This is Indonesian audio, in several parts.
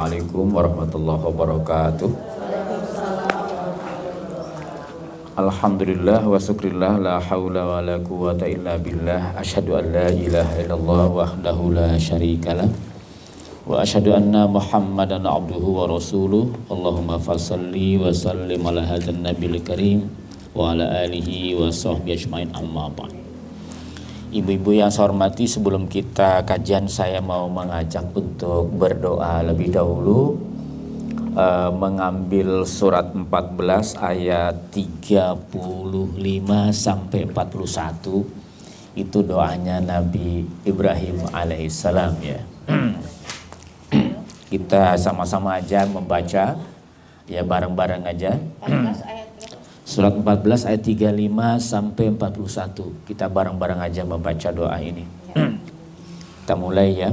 Assalamualaikum warahmatullahi wabarakatuh. Alhamdulillah wa syukrillah la haula wa la quwata illa billah. Asyhadu an la ilaha illallah wahdahu la syarikalah wa asyhadu anna Muhammadan abduhu wa rasuluh. Allahumma fassalli wa sallim ala hadzal nabiyil karim wa ala alihi wa sahbihi ajmain, amma ba'd. Ibu-ibu yang saya hormati, sebelum kita kajian saya mau mengajak untuk berdoa lebih dahulu, mengambil surat 14 ayat 35 sampai 41. Itu doanya Nabi Ibrahim alaihissalam ya. Kita sama-sama aja membaca ya, bareng-bareng aja. Surat 14 ayat 35 sampai 41. Kita bareng-bareng aja membaca doa ini. Kita mulai ya.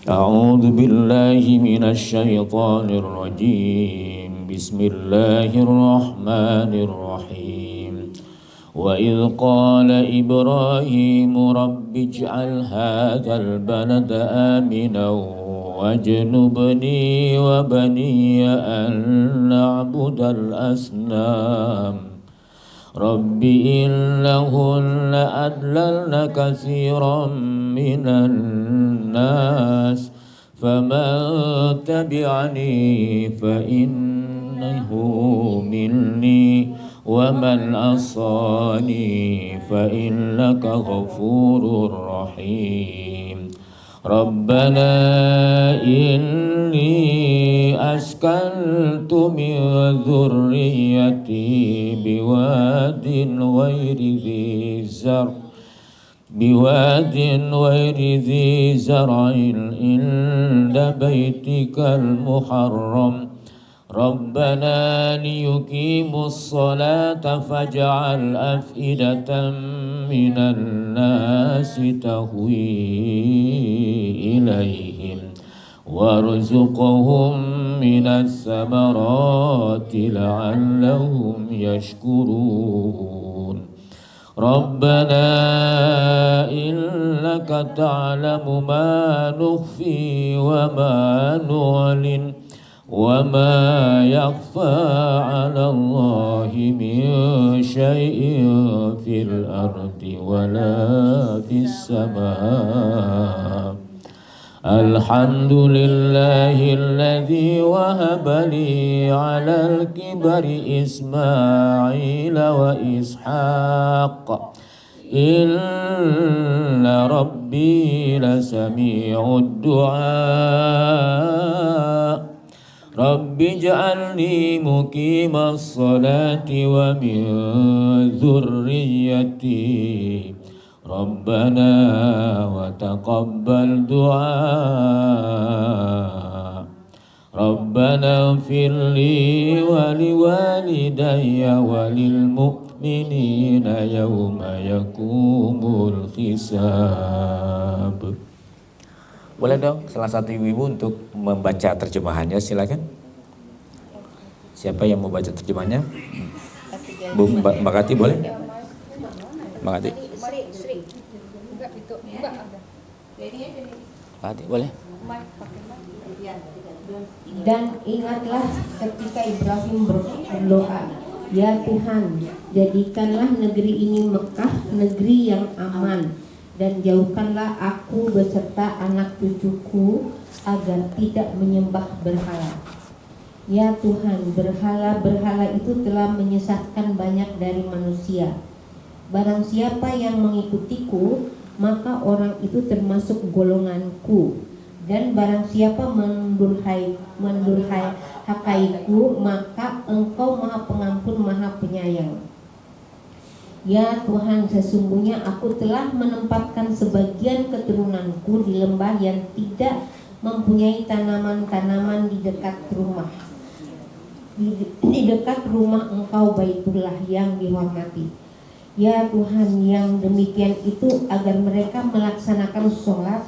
A'udzu billahi minasy syaithanir rajim. Bismillahirrahmanirrahim. Wa idz qala Ibrahim rabbij'al hadzal balada aminan wajnubni wa baniya an na'budal asnam. Rabbi innahunna adlalna katsiran minan nas faman tabi'ani fa innahu minni wa man asani fa innaka ghafurur rahim. Rabbana inni askantu min dzurriyyati biwadin ghairi dhi zar'in inda baitikal muharram. Rabbana liyuqimus salata faj'al af'idatan minan nasi tahwi ilaihim warzuqhum minas samarati la'allahum yashkurun. Rabbana innaka ta'lamu ma nukhfi wa ma nu'lin wa ma yakhfa 'ala Allahi min syai'in fil ardi wa la fis samaa. Alhamdulillahilladzi wahaba li 'alal kibari Ismail wa Ishaq. Inna rabbi lasami'ud du'a. Rabbi ij'alni muqimas salati wa min dzurriyyati. Rabbana wa taqabbal du'a. Rabbana ighfirli wa liwalidayya wa lil mu'minina yawma yaqumul hisab. Boleh dong salah satu ibu-ibu untuk membaca terjemahannya, silakan. Siapa yang mau baca terjemahannya? Bu Mbak Kati boleh? Mbak Kati. Kati boleh? Dan ingatlah ketika Ibrahim berdoa, ya Tuhan, jadikanlah negeri ini Mekah, negeri yang aman, dan jauhkanlah aku beserta anak cucuku agar tidak menyembah berhala. Ya Tuhan, berhala-berhala itu telah menyesatkan banyak dari manusia. Barang siapa yang mengikutiku, maka orang itu termasuk golonganku. Dan barang siapa mendurhakaiku, maka Engkau Maha Pengampun, Maha Penyayang. Ya Tuhan, sesungguhnya aku telah menempatkan sebagian keturunanku di lembah yang tidak mempunyai tanaman-tanaman di dekat rumah. Di dekat rumah Engkau Baitullah yang dihormati. Ya Tuhan, yang demikian itu agar mereka melaksanakan sholat,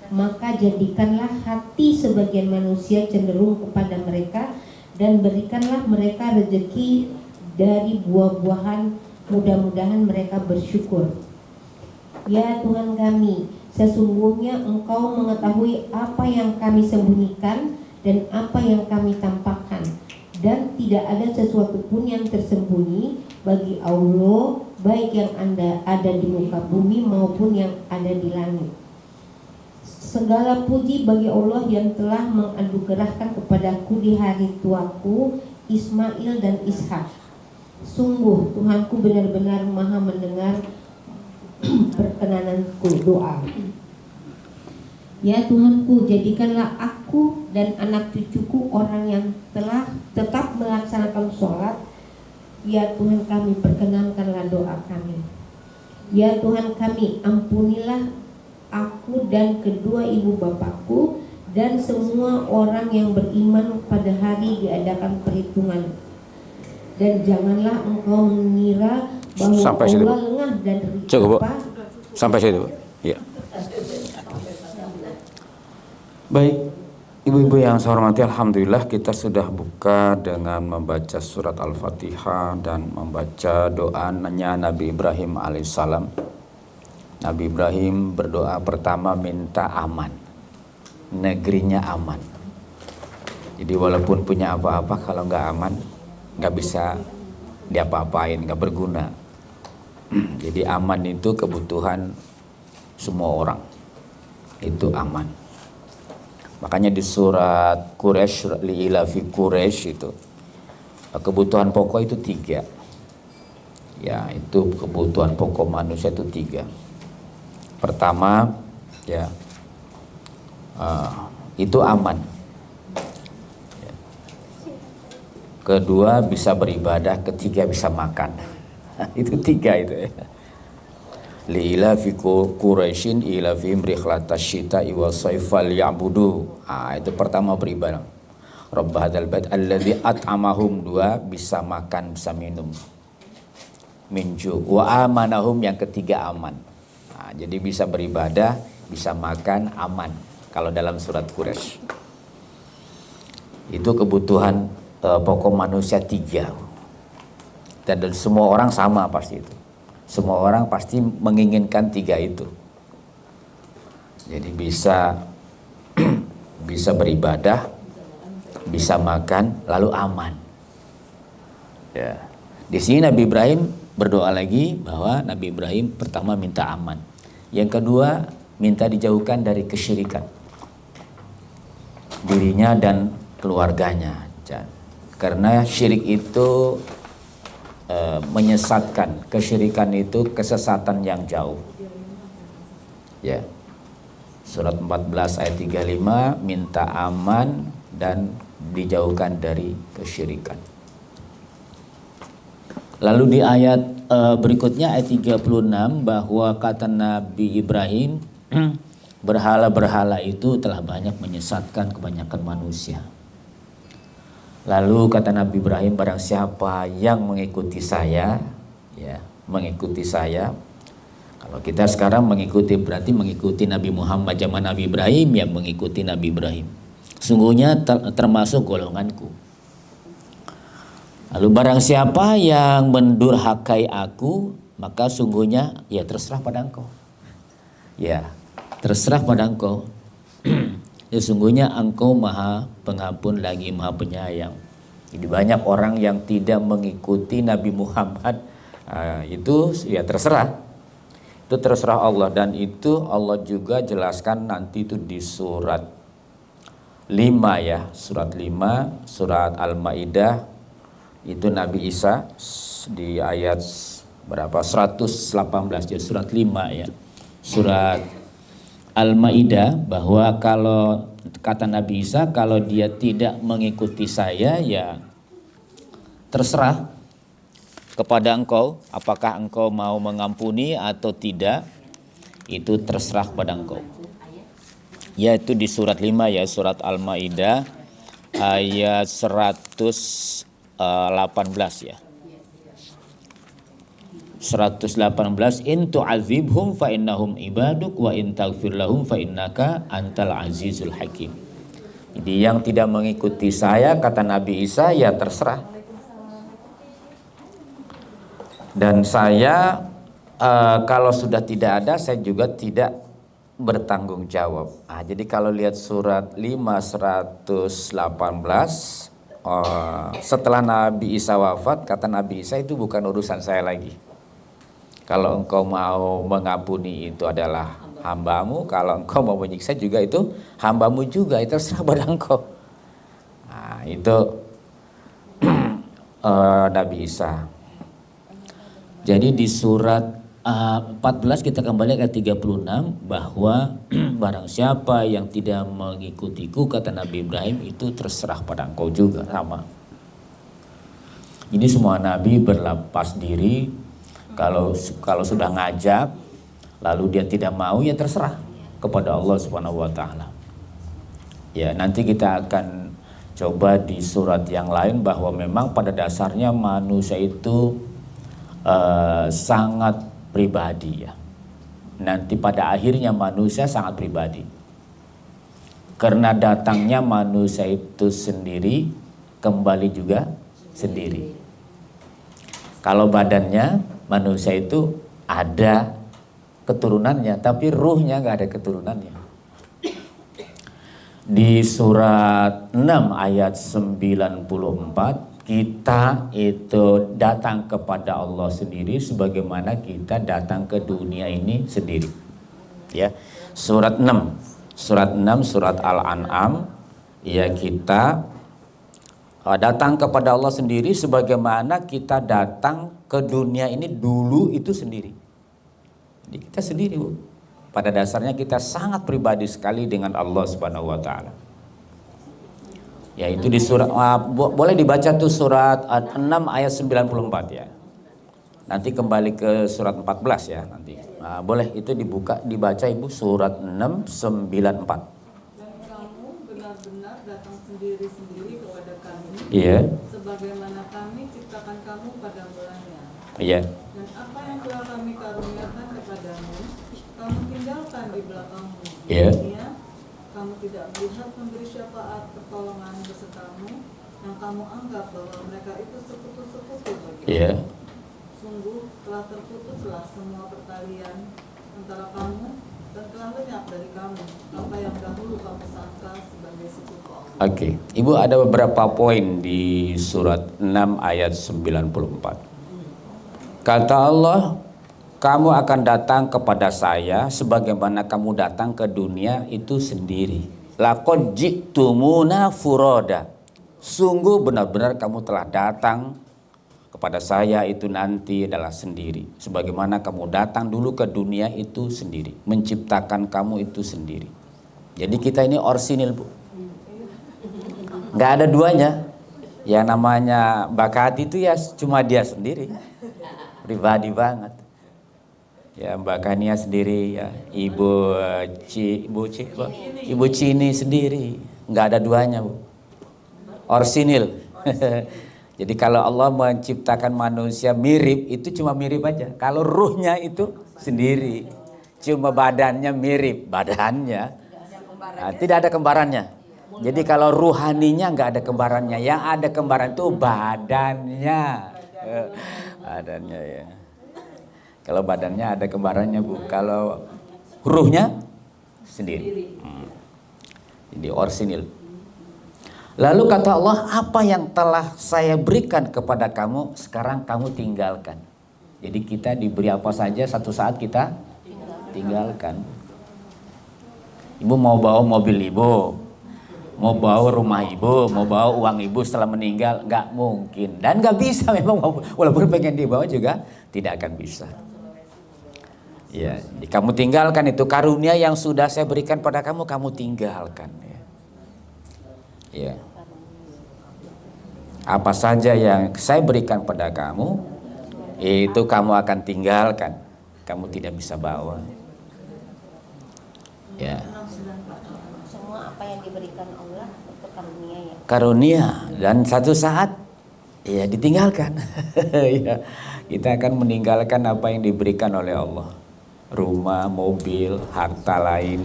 maka jadikanlah hati sebagian manusia cenderung kepada mereka, dan berikanlah mereka rezeki dari buah-buahan, mudah-mudahan mereka bersyukur. Ya Tuhan kami, sesungguhnya Engkau mengetahui apa yang kami sembunyikan dan apa yang kami tampakkan, dan tidak ada sesuatu pun yang tersembunyi bagi Allah, baik yang ada di muka bumi maupun yang ada di langit. Segala puji bagi Allah yang telah menganugerahkan kepadaku di hari tuaku Ismail dan Ishak. Sungguh Tuhanku benar-benar maha mendengar perkenananku, doa. Ya Tuhanku, jadikanlah aku dan anak cucuku orang yang telah tetap melaksanakan sholat. Ya Tuhan kami, perkenankanlah doa kami. Ya Tuhan kami, ampunilah aku dan kedua ibu bapakku dan semua orang yang beriman pada hari diadakan perhitungan. Dan janganlah engkau mengira bahwa Sampai Allah situ, lengah dan cukup, Bu. Sampai situ, Bu. Ya. Baik, ibu-ibu yang saya hormati, alhamdulillah kita sudah buka dengan membaca surat Al-Fatihah dan membaca doanya Nabi Ibrahim alaihissalam. Nabi Ibrahim berdoa pertama minta aman, negerinya aman. Jadi walaupun punya apa-apa, kalau nggak aman nggak bisa diapa-apain, nggak berguna. Jadi aman itu kebutuhan semua orang, itu aman. Makanya di surat Quraisy, li'ilafi Quraisy itu kebutuhan pokok itu 3. Ya, itu kebutuhan pokok manusia itu 3. Pertama, ya, itu aman. Ya. Kedua, bisa beribadah. Ketiga, bisa makan. Itu 3 itu ya. Li'ilafi Quraisyin ilafihim rihlatas syita'i was-sayf falyabudu. Itu pertama beribadah. Rabb hadzal bait alladzi at'amahum. 2, bisa makan, bisa minum. Minju wa amanahum, yang ketiga aman. Jadi bisa beribadah, bisa makan, aman. Kalau dalam surat Quraisy. Itu kebutuhan pokok manusia 3. Dan semua orang sama pasti itu. Semua orang pasti menginginkan 3 itu. Jadi bisa bisa beribadah, bisa makan, lalu aman. Ya. Di sini Nabi Ibrahim berdoa lagi bahwa Nabi Ibrahim pertama minta aman. Yang kedua, minta dijauhkan dari kesyirikan. Dirinya dan keluarganya. Karena syirik itu menyesatkan, kesyirikan itu kesesatan yang jauh. Ya. Surat 14 ayat 35 minta aman dan dijauhkan dari kesyirikan. Lalu di ayat berikutnya ayat 36 bahwa kata Nabi Ibrahim berhala-berhala itu telah banyak menyesatkan kebanyakan manusia. Lalu kata Nabi Ibrahim, barang siapa yang mengikuti saya, ya, mengikuti saya. Kalau kita sekarang mengikuti berarti mengikuti Nabi Muhammad zaman Nabi Ibrahim, ya mengikuti Nabi Ibrahim. Sungguhnya termasuk golonganku. Lalu barang siapa yang mendurhakai aku, maka sungguhnya ya terserah pada engkau. Ya, terserah pada engkau. Ya, sungguhnya engkau maha pengampun lagi maha penyayang. Jadi banyak orang yang tidak mengikuti Nabi Muhammad, itu ya terserah. Itu terserah Allah, dan itu Allah juga jelaskan nanti itu di surat 5 ya, surat 5, surat Al-Maidah. Itu Nabi Isa di ayat berapa? 118 ya, surat 5 ya. Surat Al-Maidah, bahwa kalau kata Nabi Isa, kalau dia tidak mengikuti saya, ya terserah kepada engkau, apakah engkau mau mengampuni atau tidak, itu terserah pada engkau. Yaitu di surat 5 ya, surat Al-Maidah ayat 118 ya. 118, in tu'adzibhum fa innahum ibaduk wa in taghfir lahum fa innaka antal azizul hakim. Jadi yang tidak mengikuti saya, kata Nabi Isa, ya terserah. Dan saya kalau sudah tidak ada, saya juga tidak bertanggung jawab. Jadi kalau lihat surat 5:118, setelah Nabi Isa wafat, kata Nabi Isa, itu bukan urusan saya lagi. Kalau engkau mau mengampuni itu adalah hambamu, kalau engkau mau menyiksa juga itu hambamu juga, itu terserah pada engkau. Nah, itu Nabi Isa. Jadi di surat 14 kita kembali ke 36, bahwa barang siapa yang tidak mengikutiku, kata Nabi Ibrahim, itu terserah pada engkau juga, sama. Jadi semua nabi berlepas diri. Kalau sudah ngajak lalu dia tidak mau, ya terserah kepada Allah Subhanahu wa taala. Ya, nanti kita akan coba di surat yang lain bahwa memang pada dasarnya manusia itu sangat pribadi, ya. Nanti pada akhirnya manusia sangat pribadi. Karena datangnya manusia itu sendiri, kembali juga sendiri. Kalau badannya manusia itu ada keturunannya, tapi ruhnya nggak ada keturunannya. Di surat 6 ayat 94, kita itu datang kepada Allah sendiri sebagaimana kita datang ke dunia ini sendiri. Ya. Surat 6 surat Al-An'am, ya, kita datang kepada Allah sendiri sebagaimana kita datang ke dunia ini dulu itu sendiri. Jadi kita sendiri, Bu. Pada dasarnya kita sangat pribadi sekali dengan Allah Subhanahu wa taala. Ya, itu di surat, boleh dibaca tuh surat 6 ayat 94, ya. Nanti kembali ke surat 14, ya, nanti. Boleh itu dibaca Ibu, surat 6:94. Dan kamu benar-benar datang sendiri-sendiri kepada kami. Iya. Sebagaimana kami ciptakan kamu pada mulanya. Iya. Dan apa yang telah kami karuniakan kepadamu, kamu tinggalkan di belakangmu. Iya. Kamu tidak melihat memberi syafaat pertolongan besertamu yang kamu anggap bahwa mereka itu sekutu-sekutu bagimu. Iya. Sungguh telah terputuslah semua pertalian antara kamu dan telah lenyap dari kamu apa yang dahulu kamu sangka sebagai sekutu Allah. Oke, Ibu, ada beberapa poin di surat 6 ayat 94. Kata Allah, kamu akan datang kepada saya sebagaimana kamu datang ke dunia itu sendiri. Laqad ji'tumuna furoda. Sungguh benar-benar kamu telah datang kepada saya itu nanti adalah sendiri. Sebagaimana kamu datang dulu ke dunia itu sendiri. Menciptakan kamu itu sendiri. Jadi kita ini orsinil, Bu. Nggak ada duanya. Yang namanya Bakati itu ya cuma dia sendiri. Pribadi banget. Ya, Mbak Kania sendiri, ya, Ibu Cini sendiri, nggak ada duanya, Bu. Orsinil. Jadi kalau Allah menciptakan manusia mirip, itu cuma mirip aja. Kalau ruhnya itu sendiri, cuma badannya mirip, badannya, tidak ada kembarannya. Jadi kalau ruhaninya nggak ada kembarannya, yang ada kembaran itu badannya, badannya, ya. Kalau badannya ada kembarannya, Bu. Kalau ruhnya sendiri. Jadi orsinil. Lalu kata Allah, apa yang telah saya berikan kepada kamu, sekarang kamu tinggalkan. Jadi kita diberi apa saja, satu saat kita tinggalkan. Ibu mau bawa mobil Ibu, mau bawa rumah Ibu, mau bawa uang Ibu setelah meninggal, nggak mungkin. Dan nggak bisa memang, walaupun pengen dibawa juga tidak akan bisa. Ya, kamu tinggalkan itu karunia yang sudah saya berikan pada kamu, kamu tinggalkan. Ya. Apa saja yang saya berikan pada kamu, itu kamu akan tinggalkan. Kamu tidak bisa bawa. Ya. Semua apa yang diberikan Allah itu karunia, ya. Karunia, dan satu saat ya ditinggalkan. Ya. Kita akan meninggalkan apa yang diberikan oleh Allah. Rumah, mobil, harta lain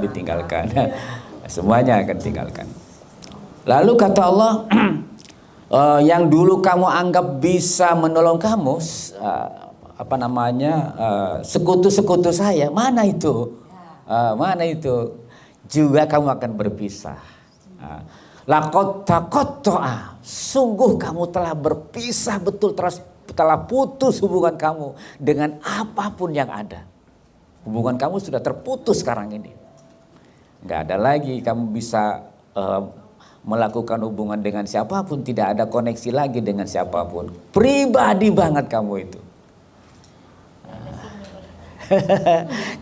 ditinggalkan. Semuanya akan tinggalkan. Lalu kata Allah, yang dulu kamu anggap bisa menolong kamu, sekutu-sekutu saya, mana itu? Mana itu? Juga kamu akan berpisah. Laqad taqatta'a, sungguh kamu telah berpisah betul, telah putus hubungan kamu dengan apapun yang ada. Hubungan kamu sudah terputus sekarang ini. Nggak ada lagi kamu bisa melakukan hubungan dengan siapapun, tidak ada koneksi lagi dengan siapapun. Pribadi banget kamu itu.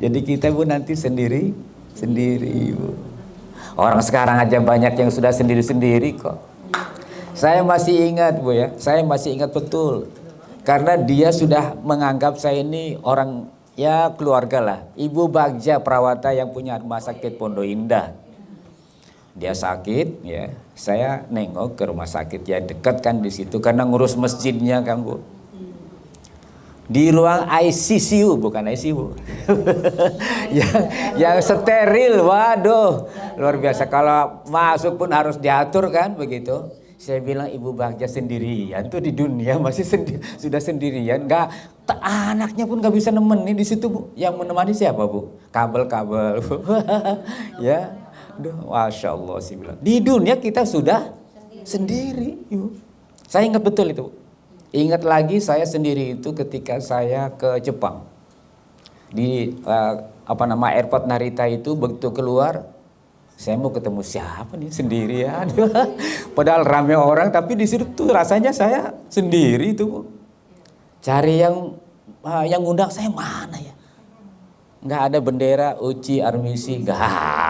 Jadi kita Bu nanti sendiri Bu. Orang sekarang aja banyak yang sudah sendiri-sendiri kok. Saya masih ingat Bu ya, saya masih ingat betul. Karena dia sudah menganggap saya ini orang ya keluarga lah. Ibu Bagja Prawata yang punya rumah sakit Pondok Indah. Dia sakit ya, saya nengok ke rumah sakit ya, dekat kan di situ karena ngurus masjidnya kan Bu. Di ruang ICU, bukan ICU. yang steril, waduh, luar biasa. Kalau masuk pun harus diatur kan begitu. Saya bilang Ibu Bagja sendirian tuh di dunia masih sudah sendirian, anaknya pun nggak bisa nemenin di situ Bu. Yang menemani siapa Bu? Kabel-kabel Bu. Ya, aduh, masya Allah sih bilang. Di dunia kita sudah sendiri Ibu. Saya ingat betul itu Bu. Ingat lagi saya sendiri itu ketika saya ke Jepang di airport Narita itu, begitu keluar saya mau ketemu siapa nih sendirian. Padahal rame orang tapi di situ tuh rasanya saya sendiri tuh. Cari yang undang saya mana ya? Nggak ada bendera UCI Armisi, nggak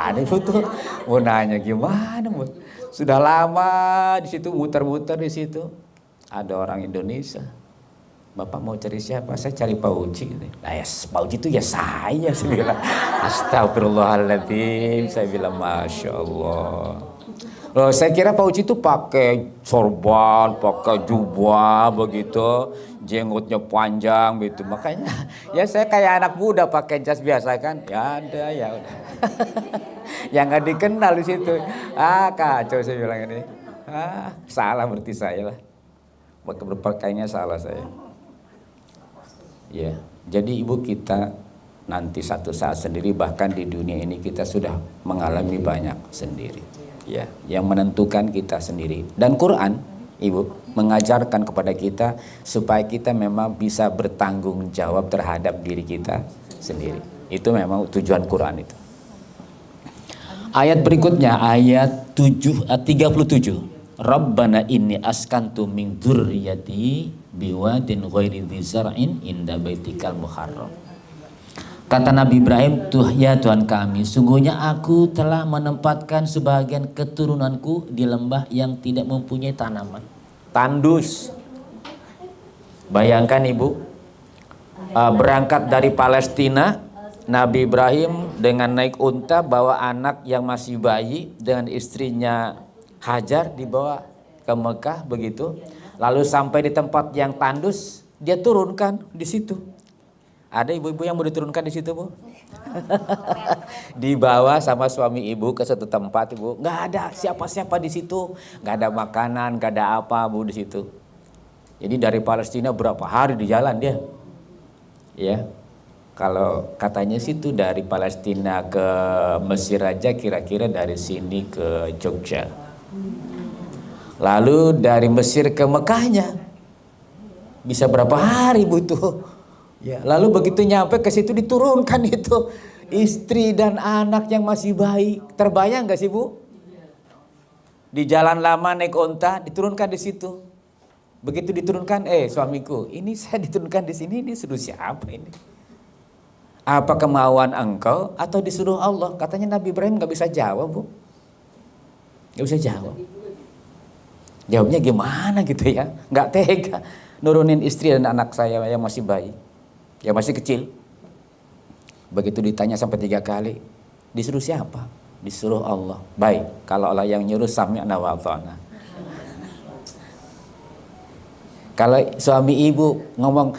ada itu tuh. Mau nanya gimana Bu? Sudah lama di situ muter-muter di situ. Ada orang Indonesia. Bapak mau cari siapa? Saya cari Pak Uci. Nah ya Pak Uci itu ya saya bilang. Astagfirullahaladzim. Saya bilang Masya Allah. Loh, saya kira Pak Uci itu pakai sorban, pakai jubah begitu. Jenggotnya panjang gitu. Makanya ya saya kayak anak muda pakai jas biasa kan. Ya ada ya udah. Yang nggak dikenal di situ. Kacau saya bilang ini. Salah berarti saya lah. Berpakaiannya salah saya. Ya, jadi Ibu kita nanti satu saat sendiri, bahkan di dunia ini kita sudah mengalami banyak sendiri. Ya, yang menentukan kita sendiri. Dan Quran, Ibu, mengajarkan kepada kita supaya kita memang bisa bertanggung jawab terhadap diri kita sendiri. Itu memang tujuan Quran itu. Ayat berikutnya ayat 37. Rabbana inni askantu min dzurriyyati biwadin ghairi dzi zar'in inda baitikal muharram. Kata Nabi Ibrahim, ya Tuhan kami, sungguhnya aku telah menempatkan sebagian keturunanku di lembah yang tidak mempunyai tanaman. Tandus. Bayangkan Ibu, berangkat dari Palestina, Nabi Ibrahim dengan naik unta bawa anak yang masih bayi dengan istrinya Hajar dibawa ke Mekah begitu. Lalu sampai di tempat yang tandus, dia turunkan di situ. Ada ibu-ibu yang mau diturunkan di situ Bu? Dibawa sama suami Ibu ke satu tempat Ibu. Nggak ada siapa-siapa di situ, nggak ada makanan, nggak ada apa Bu di situ. Jadi dari Palestina berapa hari di jalan dia? Ya, kalau katanya situ dari Palestina ke Mesir aja kira-kira dari sini ke Jogja. Lalu dari Mesir ke Mekahnya bisa berapa hari butuh? Ya, lalu begitu nyampe ke situ diturunkan itu istri dan anak yang masih bayi. Terbayang nggak sih Bu? Di jalan lama naik onta diturunkan di situ. Begitu diturunkan, suamiku, ini saya diturunkan di sini, disuruh siapa ini? Apa kemauan engkau atau disuruh Allah? Katanya Nabi Ibrahim nggak bisa jawab Bu. Nggak bisa jawab. Jawabnya gimana gitu ya? Nggak tega nurunin istri dan anak saya yang masih bayi, yang masih kecil. Begitu ditanya sampai 3 kali, disuruh siapa? Disuruh Allah. Baik, kalau Allah yang nyuruh sami'na wa ata'na. Kalau suami Ibu ngomong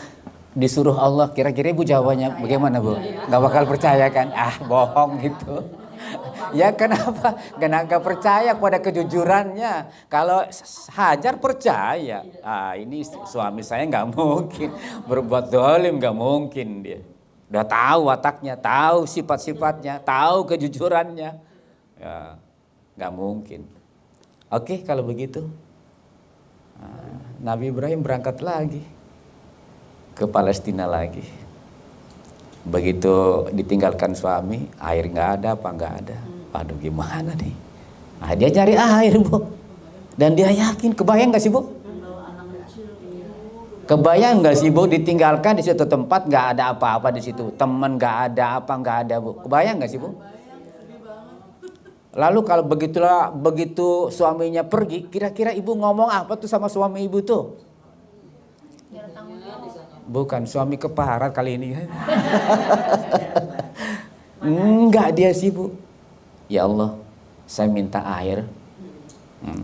disuruh Allah, kira-kira Ibu jawabannya bagaimana Bu? Nggak bakal percaya kan? Bohong gitu. Ya kenapa? Karena nggak percaya pada kejujurannya. Kalau Hajar percaya, ini suami saya nggak mungkin berbuat zalim, nggak mungkin dia. Udah tahu wataknya, tahu sifat-sifatnya, tahu kejujurannya. Ya, nggak mungkin. Oke, kalau begitu, Nabi Ibrahim berangkat lagi ke Palestina lagi. Begitu ditinggalkan suami, air nggak ada, apa nggak ada. Aduh, gimana nih? Nah, dia cari air, Bu. Dan dia yakin, kebayang nggak sih, Bu? Kebayang nggak sih, Bu, ditinggalkan di suatu tempat nggak ada apa-apa di situ, teman nggak ada, apa nggak ada, Bu? Kebayang nggak sih, Bu? Lalu kalau begitu suaminya pergi, kira-kira ibu ngomong apa tuh sama suami ibu tuh? Bukan suami keparat kali ini. Enggak, dia sih, Bu. Ya Allah, saya minta air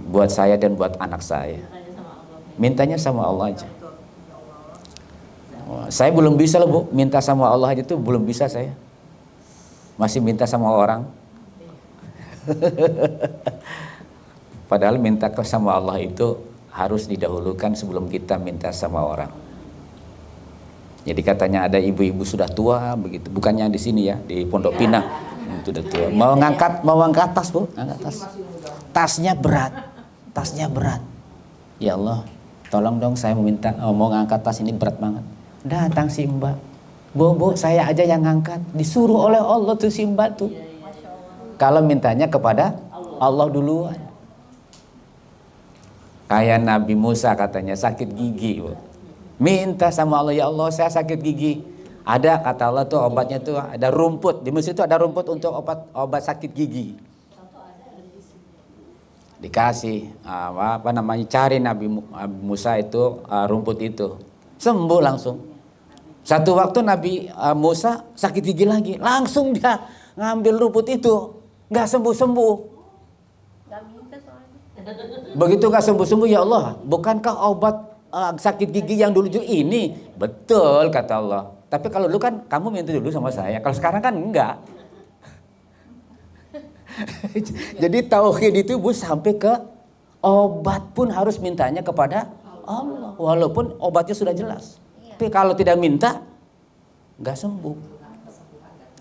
buat saya dan buat anak saya. Mintanya sama Allah aja. Saya belum bisa loh, Bu, minta sama Allah aja tuh belum bisa saya. Masih minta sama orang. Padahal minta sama Allah itu harus didahulukan sebelum kita minta sama orang. Jadi katanya ada ibu-ibu sudah tua begitu, bukannya di sini ya, di Pondok Pinang. Sudah tua. Mau ngangkat tas, Bu, angkat tas. Tasnya berat. Ya Allah, tolong dong saya mau ngangkat tas ini berat banget. Datang si Mbak, Bu, saya aja yang ngangkat. Disuruh oleh Allah tuh si Mbak tuh. Kalau mintanya kepada Allah duluan. Kayak Nabi Musa katanya sakit gigi, Bu. Minta sama Allah, ya Allah saya sakit gigi. Ada kata Allah tuh obatnya tuh ada rumput. Di Mesir itu ada rumput untuk obat sakit gigi. Dikasih cari Nabi Musa itu rumput itu. Sembuh langsung. Satu waktu Nabi Musa sakit gigi lagi, langsung dia ngambil rumput itu, nggak sembuh-sembuh. Begitu nggak sembuh-sembuh, ya Allah, bukankah obat sakit gigi yang dulu ini? Betul kata Allah. Tapi kalau dulu kan kamu minta dulu sama saya, kalau sekarang kan enggak. Jadi tauhid itu, Bu, sampai ke obat pun harus mintanya kepada Allah, walaupun obatnya sudah jelas. Tapi kalau tidak minta, nggak sembuh.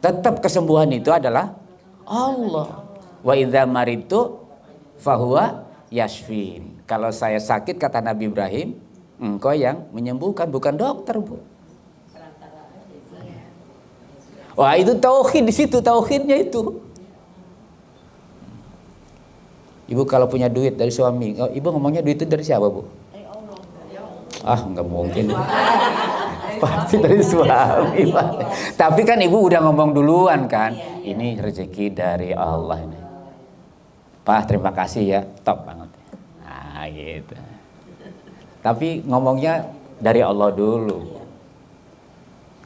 Tetap kesembuhan itu adalah Allah. Wa idza maritu fahuwa yashfin. Kalau saya sakit, kata Nabi Ibrahim, engkau yang menyembuhkan, bukan dokter, Bu. Wah, itu tauhid, di situ tauhidnya itu. Ibu kalau punya duit dari suami, ibu ngomongnya duit itu dari siapa, Bu? Nggak mungkin. Pasti dari suami, Pak. Tapi kan ibu udah ngomong duluan kan, ini rezeki dari Allah ini. Pak, terima kasih ya, top banget. Nah, gitu. Tapi ngomongnya dari Allah dulu.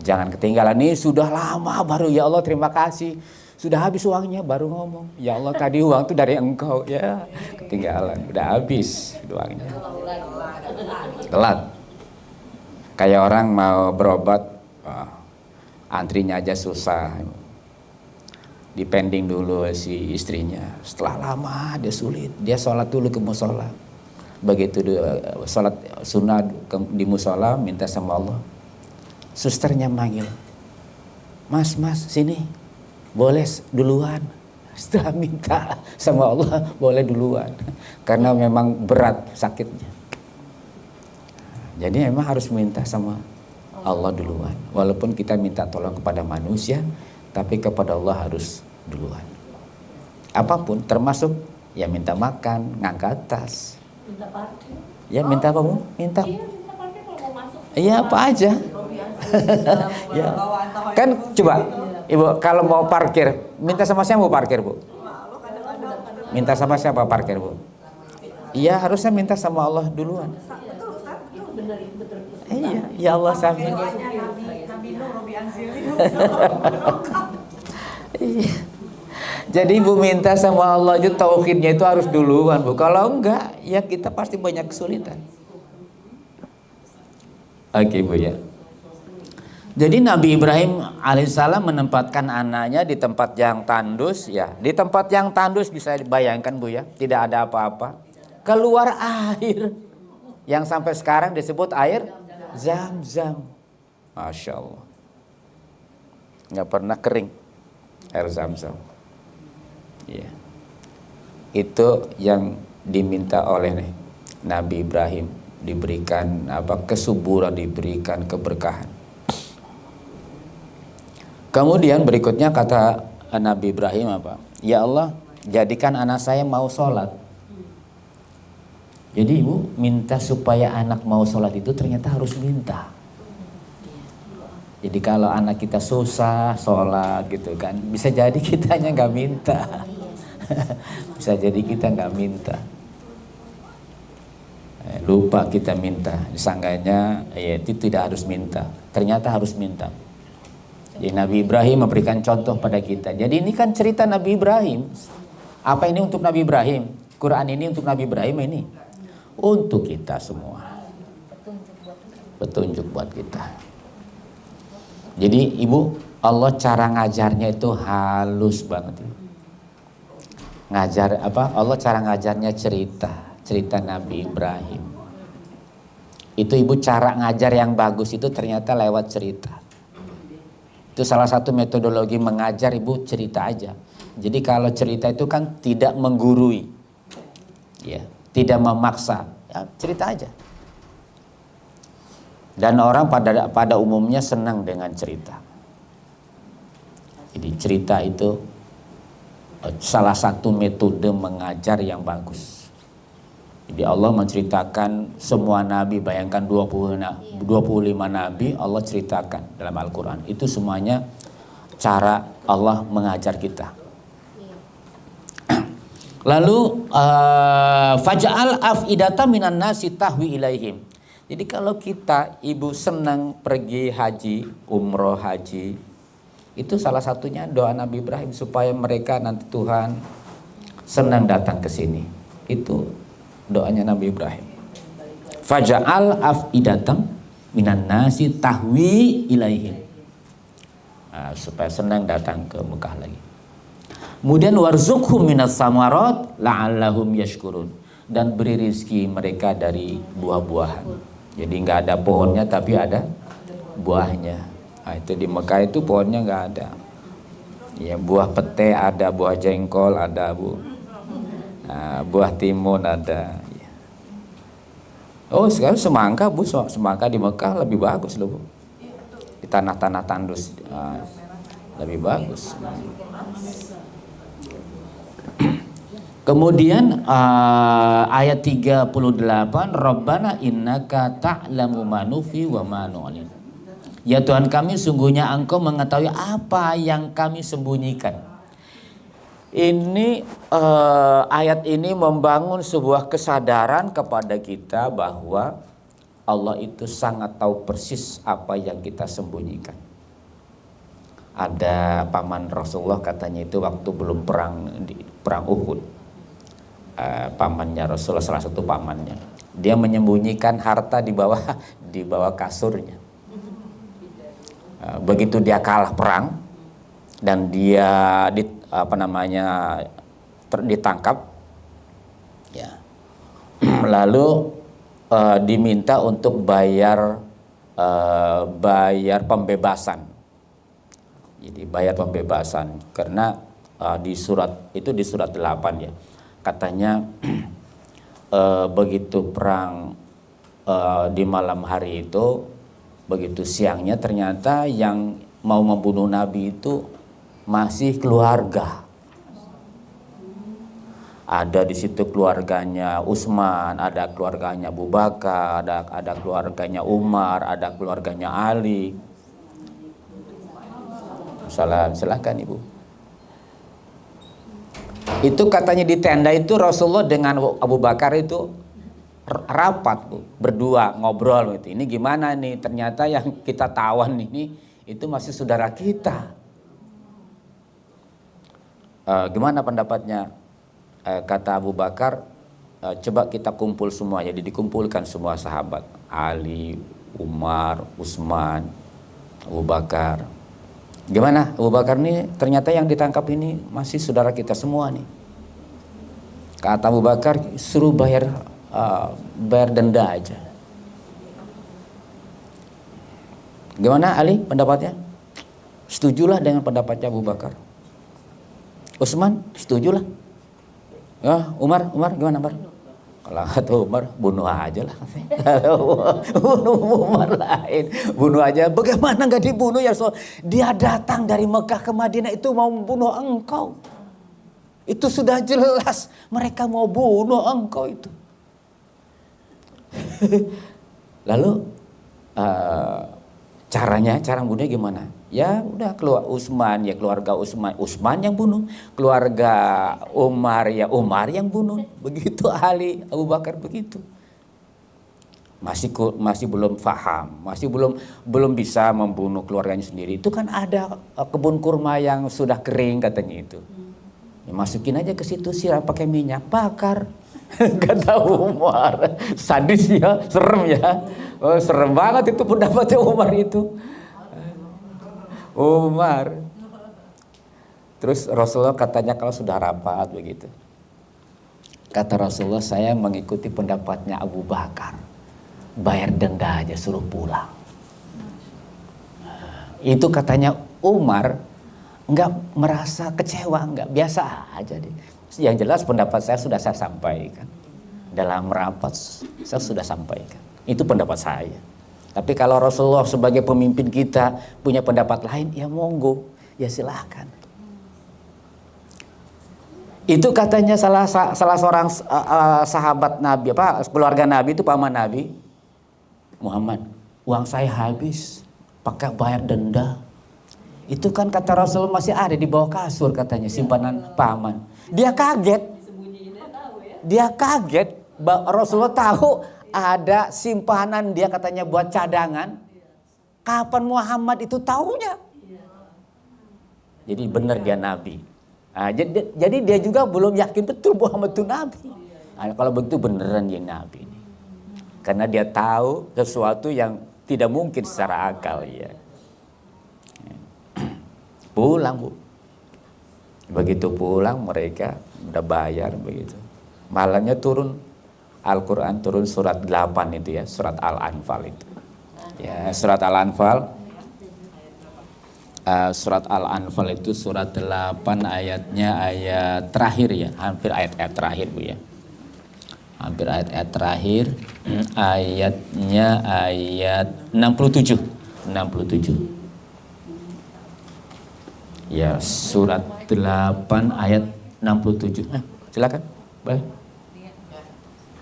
Jangan ketinggalan, nih sudah lama baru ya Allah terima kasih. Sudah habis uangnya baru ngomong, ya Allah tadi uang tuh dari engkau, ya ketinggalan, udah habis uangnya. Telat. Kayak orang mau berobat, antrinya aja susah. Dipending dulu si istrinya. Setelah lama dia sulit, dia sholat dulu ke musola. Begitu dia sholat sunnah di musola, minta sama Allah. Susternya manggil, Mas sini, boleh duluan. Setelah minta sama Allah, boleh duluan. Karena memang berat sakitnya. Jadi memang harus minta sama Allah duluan. Walaupun kita minta tolong kepada manusia, tapi kepada Allah harus duluan. Apapun, termasuk ya minta makan, ngangkat tas. Minta parkir. Ya minta apa, Bu? Minta. Iya, minta parkir kalau mau masuk. Iya, apa aja. Ya. Kan coba, Ibu kalau mau parkir, minta sama siapa mau parkir, Bu? Minta sama siapa parkir, Bu? Iya, harusnya minta sama Allah duluan. Iya, ya Allah sama. Iya. Jadi Ibu minta sama Allah itu tauhidnya itu harus duluan, Bu. Kalau enggak, ya kita pasti banyak kesulitan. Oke, Bu ya. Jadi Nabi Ibrahim alaihissalam menempatkan anaknya di tempat yang tandus, ya. Di tempat yang tandus bisa dibayangkan, Bu ya, tidak ada apa-apa. Keluar air yang sampai sekarang disebut air Zam-Zam. Masya Allah. nggak pernah kering air Zam-Zam. Ya. Itu yang diminta oleh Nabi Ibrahim, diberikan kesuburan, diberikan keberkahan. Kemudian berikutnya kata Nabi Ibrahim apa? Ya Allah, jadikan anak saya mau sholat. Jadi ibu minta supaya anak mau sholat itu ternyata harus minta. Jadi kalau anak kita susah sholat gitu kan, bisa jadi kitanya nggak minta. Bisa jadi kita nggak minta. Lupa kita minta, disangkanya ya itu tidak harus minta. Ternyata harus minta. Jadi Nabi Ibrahim memberikan contoh pada kita. Jadi ini kan cerita Nabi Ibrahim. Apa ini untuk Nabi Ibrahim? Quran ini untuk Nabi Ibrahim ini? Untuk kita semua. Petunjuk buat kita. Jadi ibu, Allah cara ngajarnya itu halus banget. Ngajar apa? Allah cara ngajarnya cerita Nabi Ibrahim. Itu ibu cara ngajar yang bagus itu ternyata lewat cerita. Itu salah satu metodologi mengajar ibu, cerita aja. Jadi kalau cerita itu kan tidak menggurui, ya, tidak memaksa, ya, cerita aja. Dan orang pada umumnya senang dengan cerita. Jadi cerita itu salah satu metode mengajar yang bagus. Jadi Allah menceritakan semua nabi, bayangkan 25 nabi Allah ceritakan dalam Al-Quran. Itu semuanya cara Allah mengajar kita. Lalu faj'al af'idata minan nasi tahwi ilaihim. Jadi kalau kita ibu senang pergi haji, umroh haji, itu salah satunya doa Nabi Ibrahim supaya mereka nanti Tuhan senang datang ke sini. Itu doanya Nabi Ibrahim. Faja'al af'idatam minan nasi tahwi ilaihim. Nah, supaya senang datang ke Mekah lagi. Kemudian warzuqhum minas samarat la'allahum yashkurun, dan beri rizki mereka dari buah-buahan. Jadi nggak ada pohonnya tapi ada buahnya. Nah, itu di Mekah itu pohonnya nggak ada. Ya, buah pete ada, buah jengkol ada, Bu. Nah, buah timun ada. Oh, sekarang semangka, Bu. Semangka di Mekah lebih bagus loh, Bu. Di tanah-tanah tandus lebih bagus. Kemudian ayat 38, Rabbana innaka ta'lamu ma nufi wa ma nu'lin. Ya Tuhan kami, sungguhnya Engkau mengetahui apa yang kami sembunyikan. Ini ayat ini membangun sebuah kesadaran kepada kita bahwa Allah itu sangat tahu persis apa yang kita sembunyikan. Ada paman Rasulullah katanya itu waktu belum perang Uhud. Pamannya Rasulullah, salah satu pamannya, dia menyembunyikan harta di bawah kasurnya. Begitu dia kalah perang dan dia ditangkap, ya, lalu diminta untuk bayar pembebasan. Jadi bayar pembebasan karena di surat 8 ya. Katanya begitu perang di malam hari itu, begitu siangnya ternyata yang mau membunuh Nabi itu masih keluarga. Ada di situ keluarganya Utsman, ada keluarganya Abu Bakar, ada keluarganya Umar, ada keluarganya Ali. Silakan Ibu. Itu katanya di tenda itu Rasulullah dengan Abu Bakar itu rapat, Bu, berdua ngobrol gitu. Ini gimana nih? Ternyata yang kita tawan ini itu masih saudara kita. Gimana pendapatnya? Kata Abu Bakar, coba kita kumpul semua. Jadi dikumpulkan semua sahabat, Ali, Umar, Utsman, Abu Bakar. Gimana Abu Bakar nih, ternyata yang ditangkap ini masih saudara kita semua nih. Kata Abu Bakar, suruh bayar denda aja. Gimana Ali pendapatnya? setujulah dengan pendapatnya Abu Bakar. Utsman setujulah. Ya, Umar gimana Umar? Kalau kata Umar, bunuh aja lah. Bunuh Umar lain, bunuh aja. Bagaimana nggak dibunuh ya Rasul? Dia datang dari Mekah ke Madinah itu mau membunuh engkau. Itu sudah jelas mereka mau bunuh engkau itu. Lalu cara bunuhnya gimana? Ya udah keluar Utsman, ya keluarga Utsman yang bunuh, keluarga Umar ya Umar yang bunuh. Begitu Ali, Abu Bakar begitu. Masih belum paham, masih belum bisa membunuh keluarganya sendiri. Itu kan ada kebun kurma yang sudah kering katanya itu. Ya, masukin aja ke situ, siram pakai minyak, bakar. Kata Umar, sadis ya, serem ya. Oh, serem banget itu pendapatnya Umar itu. Umar. Terus Rasulullah katanya kalau sudah rapat begitu. Kata Rasulullah, saya mengikuti pendapatnya Abu Bakar. Bayar denda aja, suruh pulang. Itu katanya Umar nggak merasa kecewa, nggak, biasa aja deh. Yang jelas pendapat saya sudah saya sampaikan. Dalam rapat saya sudah sampaikan. Itu pendapat saya. Tapi kalau Rasulullah sebagai pemimpin kita punya pendapat lain, ya monggo, ya silahkan. Itu katanya salah seorang sahabat Nabi, keluarga Nabi itu paman Nabi, Muhammad, uang saya habis, pakai bayar denda. Itu kan kata Rasul masih ada di bawah kasur katanya, simpanan paman. Dia kaget. Rasulullah tahu ada simpanan dia katanya buat cadangan. Kapan Muhammad itu taunya? Jadi benar dia Nabi. Nah, jadi dia juga belum yakin betul Muhammad itu Nabi. Nah, kalau begitu beneran dia Nabi. Karena dia tahu sesuatu yang tidak mungkin secara akal ya. Pulang Bu. Begitu pulang mereka udah bayar begitu. Malamnya turun Al-Quran, turun surat 8 itu ya, surat Al-Anfal itu. Ya, surat Al-Anfal. Surat Al-Anfal itu surat 8 ayatnya ayat terakhir ya, hampir ayat-ayat terakhir Bu ya. Hampir ayat-ayat terakhir, ayatnya ayat 67. Ya, surat 8 ayat 67. Silakan. Baik.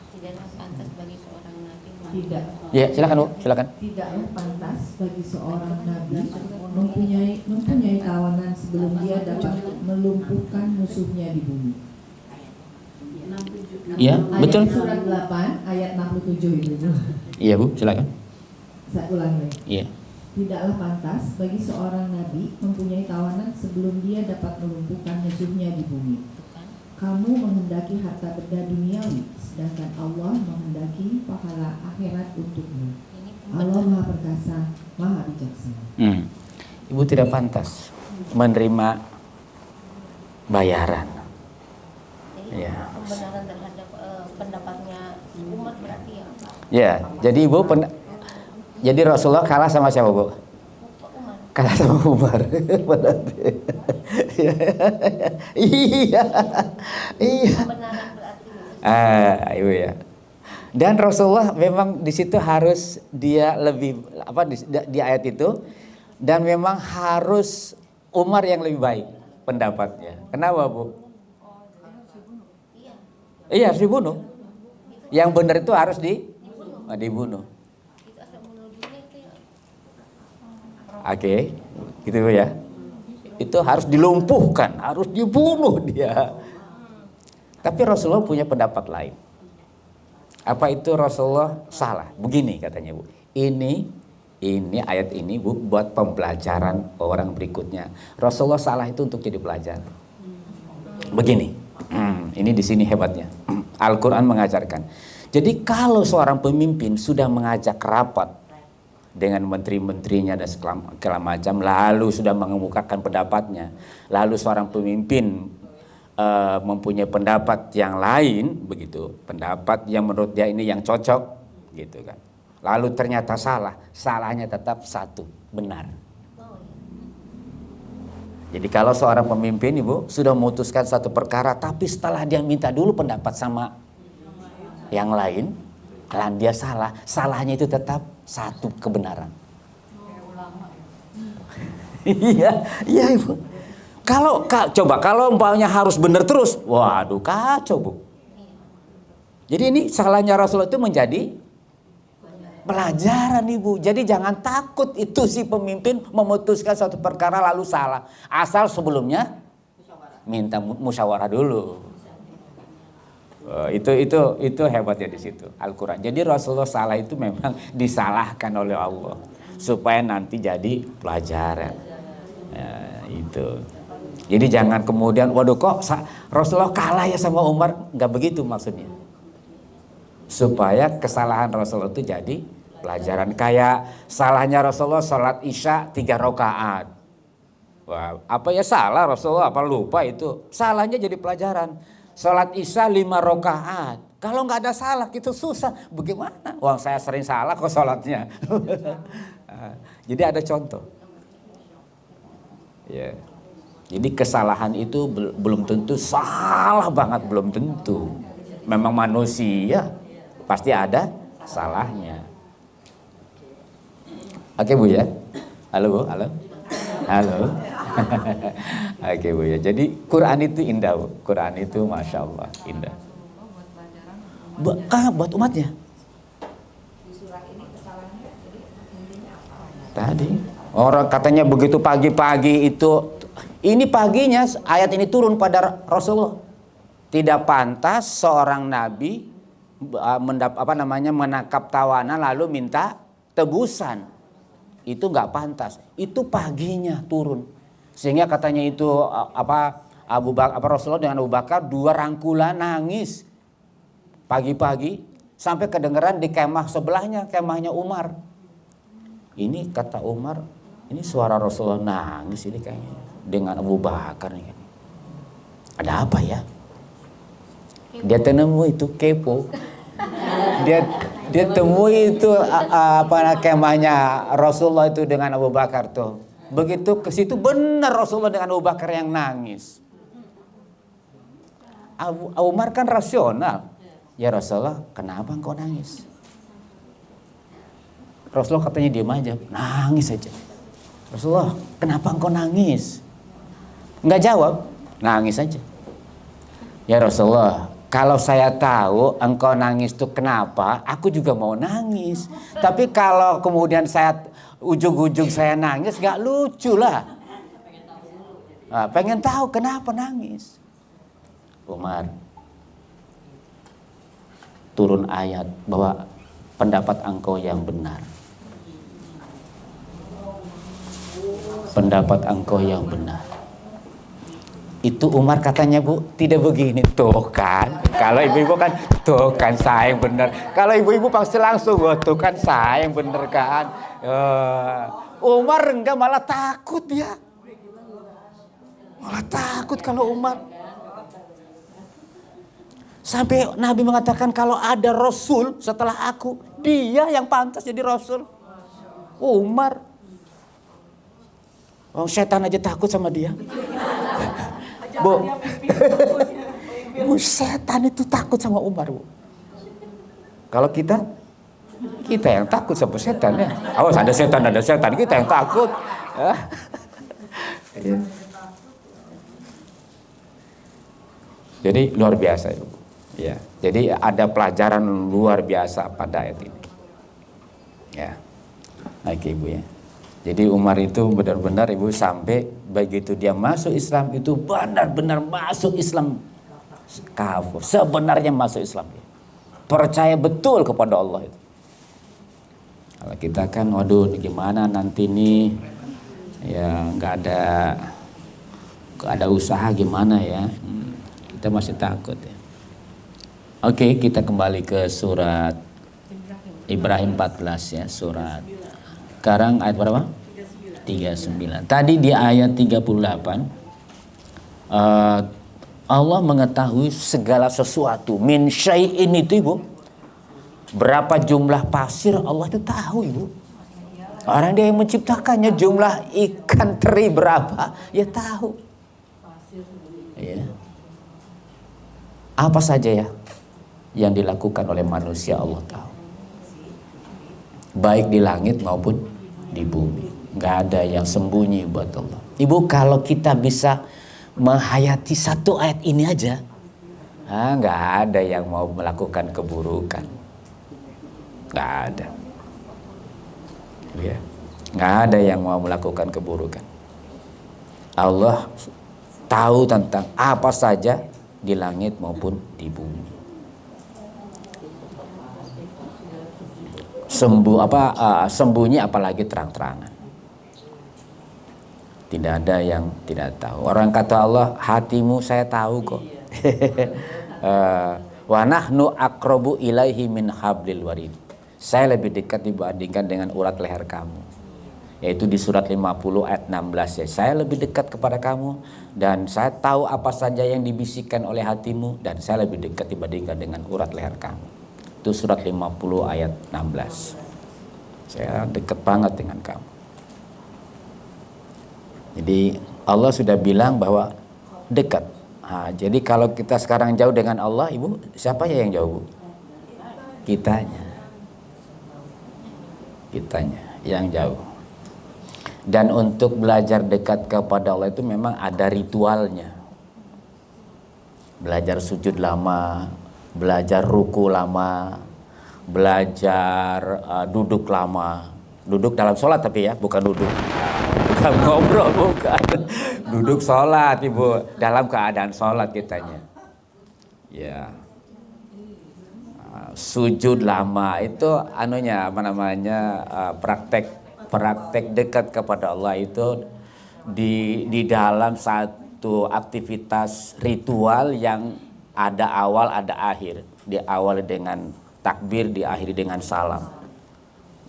Tidaklah pantas bagi seorang nabi. Tidak. Ya, silakan Bu, silakan. Tidaklah pantas bagi seorang nabi mempunyai tawanan sebelum dia dapat melumpuhkan musuhnya di bumi. Iya, betul. Surat 8 ayat 67 itu. Iya Bu, silakan. Saya ulangi lagi. Iya. Tidaklah pantas bagi seorang nabi mempunyai tawanan sebelum dia dapat melumpuhkan musuhnya di bumi. Kamu menghendaki harta benda duniawi, sedangkan Allah menghendaki pahala akhirat untukmu. Allah Maha Perkasa, Maha Bijaksana. Ibu tidak pantas menerima bayaran. Ya. Pembenaran terhadap pendapatnya umat berarti ya. Ya, jadi Ibu jadi Rasulullah kalah sama siapa Bu? Kalah sama Umar. Iya. Pembenaran berarti. Ibu ya. Dan Rasulullah memang di situ harus dia lebih di ayat itu, dan memang harus Umar yang lebih baik pendapatnya. Kenapa Bu? Iya, harus dibunuh. Yang benar itu harus dibunuh. Oke, gitu ya. Itu harus dilumpuhkan, harus dibunuh dia. Tapi Rasulullah punya pendapat lain. Apa itu? Rasulullah salah. Begini katanya Bu. Ini ayat ini Bu buat pembelajaran orang berikutnya. Rasulullah salah itu untuk jadi pelajaran. Begini. Ini di sini hebatnya. Al-Quran mengajarkan. Jadi kalau seorang pemimpin sudah mengajak rapat dengan menteri-menterinya dan segala macam, lalu sudah mengemukakan pendapatnya, lalu seorang pemimpin mempunyai pendapat yang lain, begitu, pendapat yang menurut dia ini yang cocok, gitu kan. Lalu ternyata salah, salahnya tetap satu, benar. Jadi kalau seorang pemimpin Ibu sudah memutuskan satu perkara, tapi setelah dia minta dulu pendapat sama yang lain, dan dia salah, salahnya itu tetap satu kebenaran. Iya, iya Ibu. Kalau umpamanya harus benar terus, waduh kacau Bu. Jadi ini salahnya Rasulullah itu menjadi pelajaran Ibu. Jadi jangan takut itu si pemimpin memutuskan suatu perkara lalu salah. Asal sebelumnya minta musyawarah dulu. Itu hebatnya di situ Al-Quran. Jadi Rasulullah salah itu memang disalahkan oleh Allah supaya nanti jadi pelajaran. Ya, itu. Jadi jangan kemudian waduh kok Rasulullah kalah ya sama Umar. Enggak begitu maksudnya. Supaya kesalahan Rasulullah itu jadi pelajaran. Kayak salahnya Rasulullah sholat Isya 3 rakaat. Wah, apa ya salah Rasulullah, apa lupa itu. Salahnya jadi pelajaran. Sholat Isya 5 rakaat. Kalau nggak ada salah itu susah. Bagaimana? Wah, saya sering salah kok sholatnya. Jadi ada contoh. Ya. Jadi kesalahan itu belum tentu salah banget, belum tentu. Memang manusia pasti ada salahnya. Oke Bu ya. Halo Bu, halo. Halo. Oke Bu ya. Jadi Quran itu indah Bu. Quran itu Masya Allah indah. Buat umatnya. Tadi orang katanya begitu pagi-pagi itu. Ini paginya ayat ini turun pada Rasulullah. Tidak pantas seorang nabi menangkap tawanan lalu minta tebusan. Itu nggak pantas. Itu paginya turun. Sehingga katanya itu Rasulullah dengan Abu Bakar 2 rangkulan nangis pagi-pagi sampai kedengeran di kemah sebelahnya, kemahnya Umar. Ini kata Umar, ini suara Rasulullah nangis ini kayaknya dengan Abu Bakar nih. Ada apa ya? Dia temui itu kepo. Dia temui itu kemahnya Rasulullah itu dengan Abu Bakar tuh. Begitu ke situ benar Rasulullah dengan Abu Bakar yang nangis. Umar kan rasional. Ya Rasulullah, kenapa engkau nangis? Rasulullah katanya diam aja, nangis aja. Rasulullah, kenapa engkau nangis? Enggak jawab, nangis aja. Ya Rasulullah, kalau saya tahu engkau nangis itu kenapa, aku juga mau nangis. Tapi kalau kemudian ujung-ujung saya nangis, gak lucu lah. Nah, pengen tahu kenapa nangis. Umar, turun ayat bahwa pendapat engkau yang benar. Pendapat engkau yang benar. Itu Umar katanya Bu, tidak begini. Tuh kan, kalau ibu-ibu kan, tuh kan saya yang benar. Kalau ibu-ibu pasti langsung, tuh kan saya yang benar kan. Umar enggak, malah takut ya. Malah takut kalau Umar. Sampai Nabi mengatakan kalau ada Rasul setelah aku, dia yang pantas jadi Rasul. Umar. Oh, setan aja takut sama dia. Bu, setan itu takut sama Umar Bu. Kalau kita yang takut sama setan ya. Awas ada setan, kita yang takut. Jadi luar biasa Ibu. Ya, jadi ada pelajaran luar biasa pada ayat ini. Ya, oke Ibu ya. Jadi Umar itu benar-benar Ibu sampai begitu dia masuk Islam itu benar-benar masuk Islam kafir. Sebenarnya masuk Islam. Percaya betul kepada Allah itu. Kalau kita kan waduh gimana nanti nih ya nggak ada usaha gimana ya. Kita masih takut ya. Oke, kita kembali ke surat Ibrahim 14 ya, surat. Sekarang ayat berapa? 39. Tadi di ayat 38 Allah mengetahui segala sesuatu. Min syai'in itu Ibu. Berapa jumlah pasir Allah itu tahu Ibu. Orang dia yang menciptakannya, jumlah makan teri berapa? Ya tahu. Ya. Apa saja ya yang dilakukan oleh manusia Allah tahu. Baik di langit maupun di bumi. Nggak ada yang sembunyi buat Allah. Ibu, kalau kita bisa menghayati satu ayat ini aja, nggak ada yang mau melakukan keburukan. Nggak ada. Ya. Nggak ada yang mau melakukan keburukan. Allah tahu tentang apa saja di langit maupun di bumi. Sembunyi apalagi terang-terangan. Tidak ada yang tidak tahu. Orang kata Allah, hatimu saya tahu kok. Wa nahnu aqrabu ilaihi min hablil warid. Saya lebih dekat dibandingkan dengan urat leher kamu. Yaitu di surat 50 ayat 16 ya. Saya lebih dekat kepada kamu dan saya tahu apa saja yang dibisikkan oleh hatimu dan saya lebih dekat dibandingkan dengan urat leher kamu. Itu surat 50 ayat 16. Saya dekat banget dengan kamu. Jadi Allah sudah bilang bahwa dekat. Jadi kalau kita sekarang jauh dengan Allah, Ibu, siapa ya yang jauh? Kitanya yang jauh. Dan untuk belajar dekat kepada Allah itu memang ada ritualnya. Belajar sujud lama, belajar ruku lama, belajar duduk lama. Duduk dalam sholat tapi ya, bukan duduk, bukan ngobrol, bukan. Duduk sholat, Ibu, dalam keadaan sholat kitanya. Ya. Sujud lama itu praktek dekat kepada Allah itu di dalam satu aktivitas ritual yang ada awal ada akhir. Diawali dengan takbir, diakhiri dengan salam.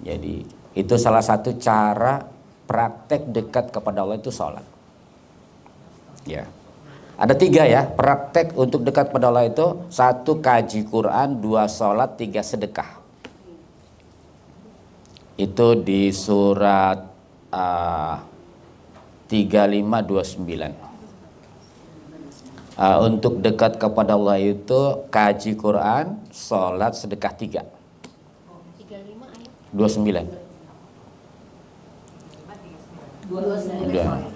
Jadi itu salah satu cara praktek dekat kepada Allah itu sholat. Ya. Ada 3 ya, praktek untuk dekat pada Allah itu: 1 kaji Quran, 2 sholat, 3 sedekah. Itu di surat 3529. Untuk dekat kepada Allah itu kaji Quran, sholat, sedekah 3. 29.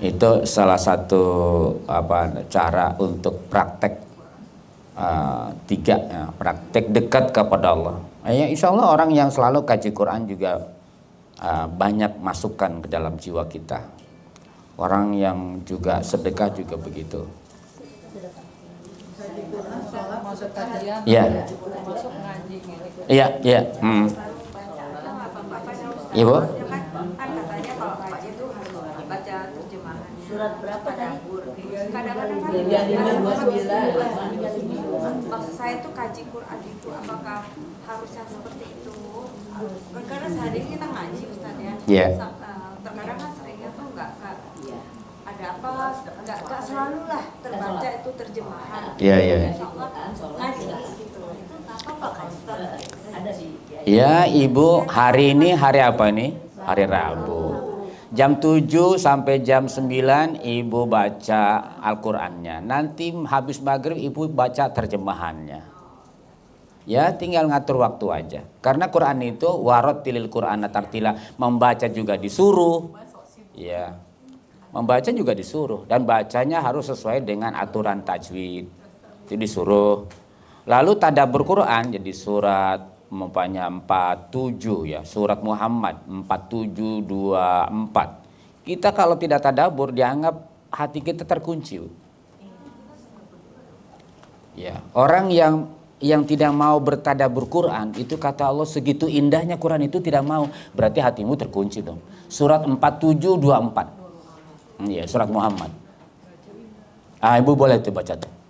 Itu salah satu cara untuk praktek 3 praktek dekat kepada Allah. Insya Allah orang yang selalu kaji Quran juga banyak masukan ke dalam jiwa kita. Orang yang juga sedekah juga begitu. Iya. Iya, iya. Ibu? Surat berapa tadi? Kadang-kadang maksud saya itu kaji Quran itu apakah harus yang seperti itu? Karena sehari ini kita ngaji Ustaz ya. Yeah. Terkadang kan seringnya tuh nggak ada apa, nggak selalu lah terbaca itu terjemahan. Iya, iya. Ngaji gitu. Itu nggak apa-apa kan Ustaz? Ada sih. Ya Ibu, hari ini hari apa ini? Hari Rabu. Jam 7 sampai jam 9 Ibu baca Al-Qur'annya. Nanti habis maghrib Ibu baca terjemahannya. Ya tinggal ngatur waktu aja. Karena Quran itu warattilil Qur'ana tartila, membaca juga disuruh. Ya. Membaca juga disuruh dan bacanya harus sesuai dengan aturan tajwid. Itu disuruh. Lalu tadabbur Quran jadi surat umpamanya 47 ya, surat Muhammad 4724. Kita kalau tidak tadabbur dianggap hati kita terkunci. Ya, orang yang tidak mau bertadabbur Quran itu kata Allah segitu indahnya Quran itu tidak mau, berarti hatimu terkunci dong. Surat 4724. Iya, surat Muhammad. Ibu boleh tuh baca tuh.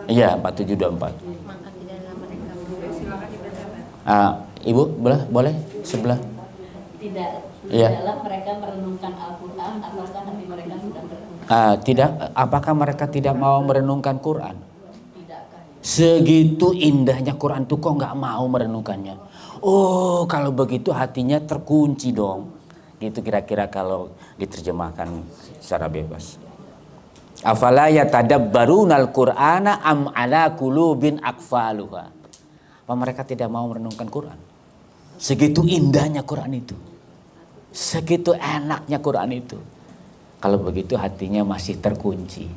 Iya, 4724. Ibu boleh sebelah. Tidaklah mereka merenungkan Al-Quran ataukah hati mereka sudah merenungkan? Tidak. Apakah mereka tidak mau merenungkan Quran? Tidakkah? Segitu indahnya Quran tuh kok nggak mau merenungkannya? Oh, kalau begitu hatinya terkunci dong. Gitu kira-kira kalau diterjemahkan secara bebas. Afala yatadabbarunal Qur'ana am ala qulubin aqfaluha. Apa mereka tidak mau merenungkan Quran? Segitu indahnya Quran itu. Segitu enaknya Quran itu. Kalau begitu hatinya masih terkunci.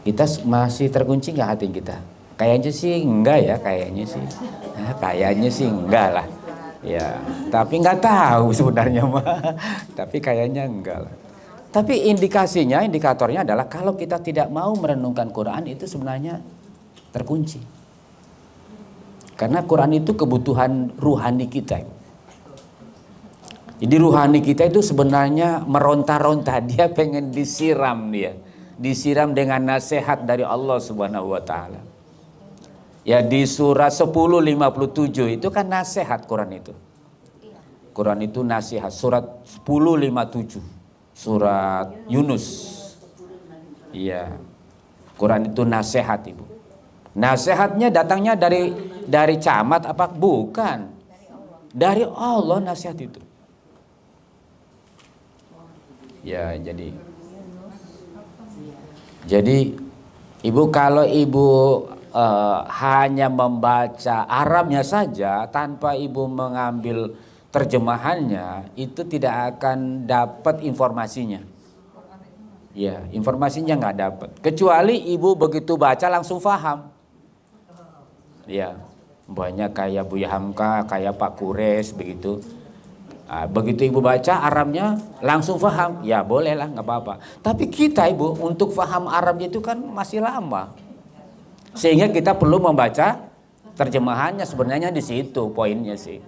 Kita masih terkunci nggak hati kita? Kayaknya sih enggak ya, kayaknya sih. Kayaknya sih enggak lah. Ya, tapi nggak tahu sebenarnya mah. Tapi kayaknya enggak lah. Tapi indikatornya adalah kalau kita tidak mau merenungkan Quran itu sebenarnya terkunci. Karena Quran itu kebutuhan ruhani kita. Jadi ruhani kita itu sebenarnya meronta-ronta, dia pengen disiram dia. Disiram dengan nasihat dari Allah Subhanahu wa taala. Ya di surat 10:57 itu kan nasihat Quran itu. Quran itu nasihat, surat 10:57. Surat Yunus. Iya. Quran itu nasihat, Ibu. Nasihatnya datangnya dari camat apa bukan? Dari Allah nasihat itu. Ya, jadi Ibu kalau Ibu hanya membaca Arabnya saja tanpa Ibu mengambil terjemahannya, itu tidak akan dapat informasinya. Ya, informasinya nggak dapat. Kecuali Ibu begitu baca langsung paham. Ya, banyak kayak Buya Hamka, kayak Pak Kures begitu. Nah, begitu Ibu baca Arabnya langsung paham, ya bolehlah nggak apa-apa. Tapi kita Ibu untuk paham Arabnya itu kan masih lama, sehingga kita perlu membaca terjemahannya. Sebenarnya di situ poinnya sih.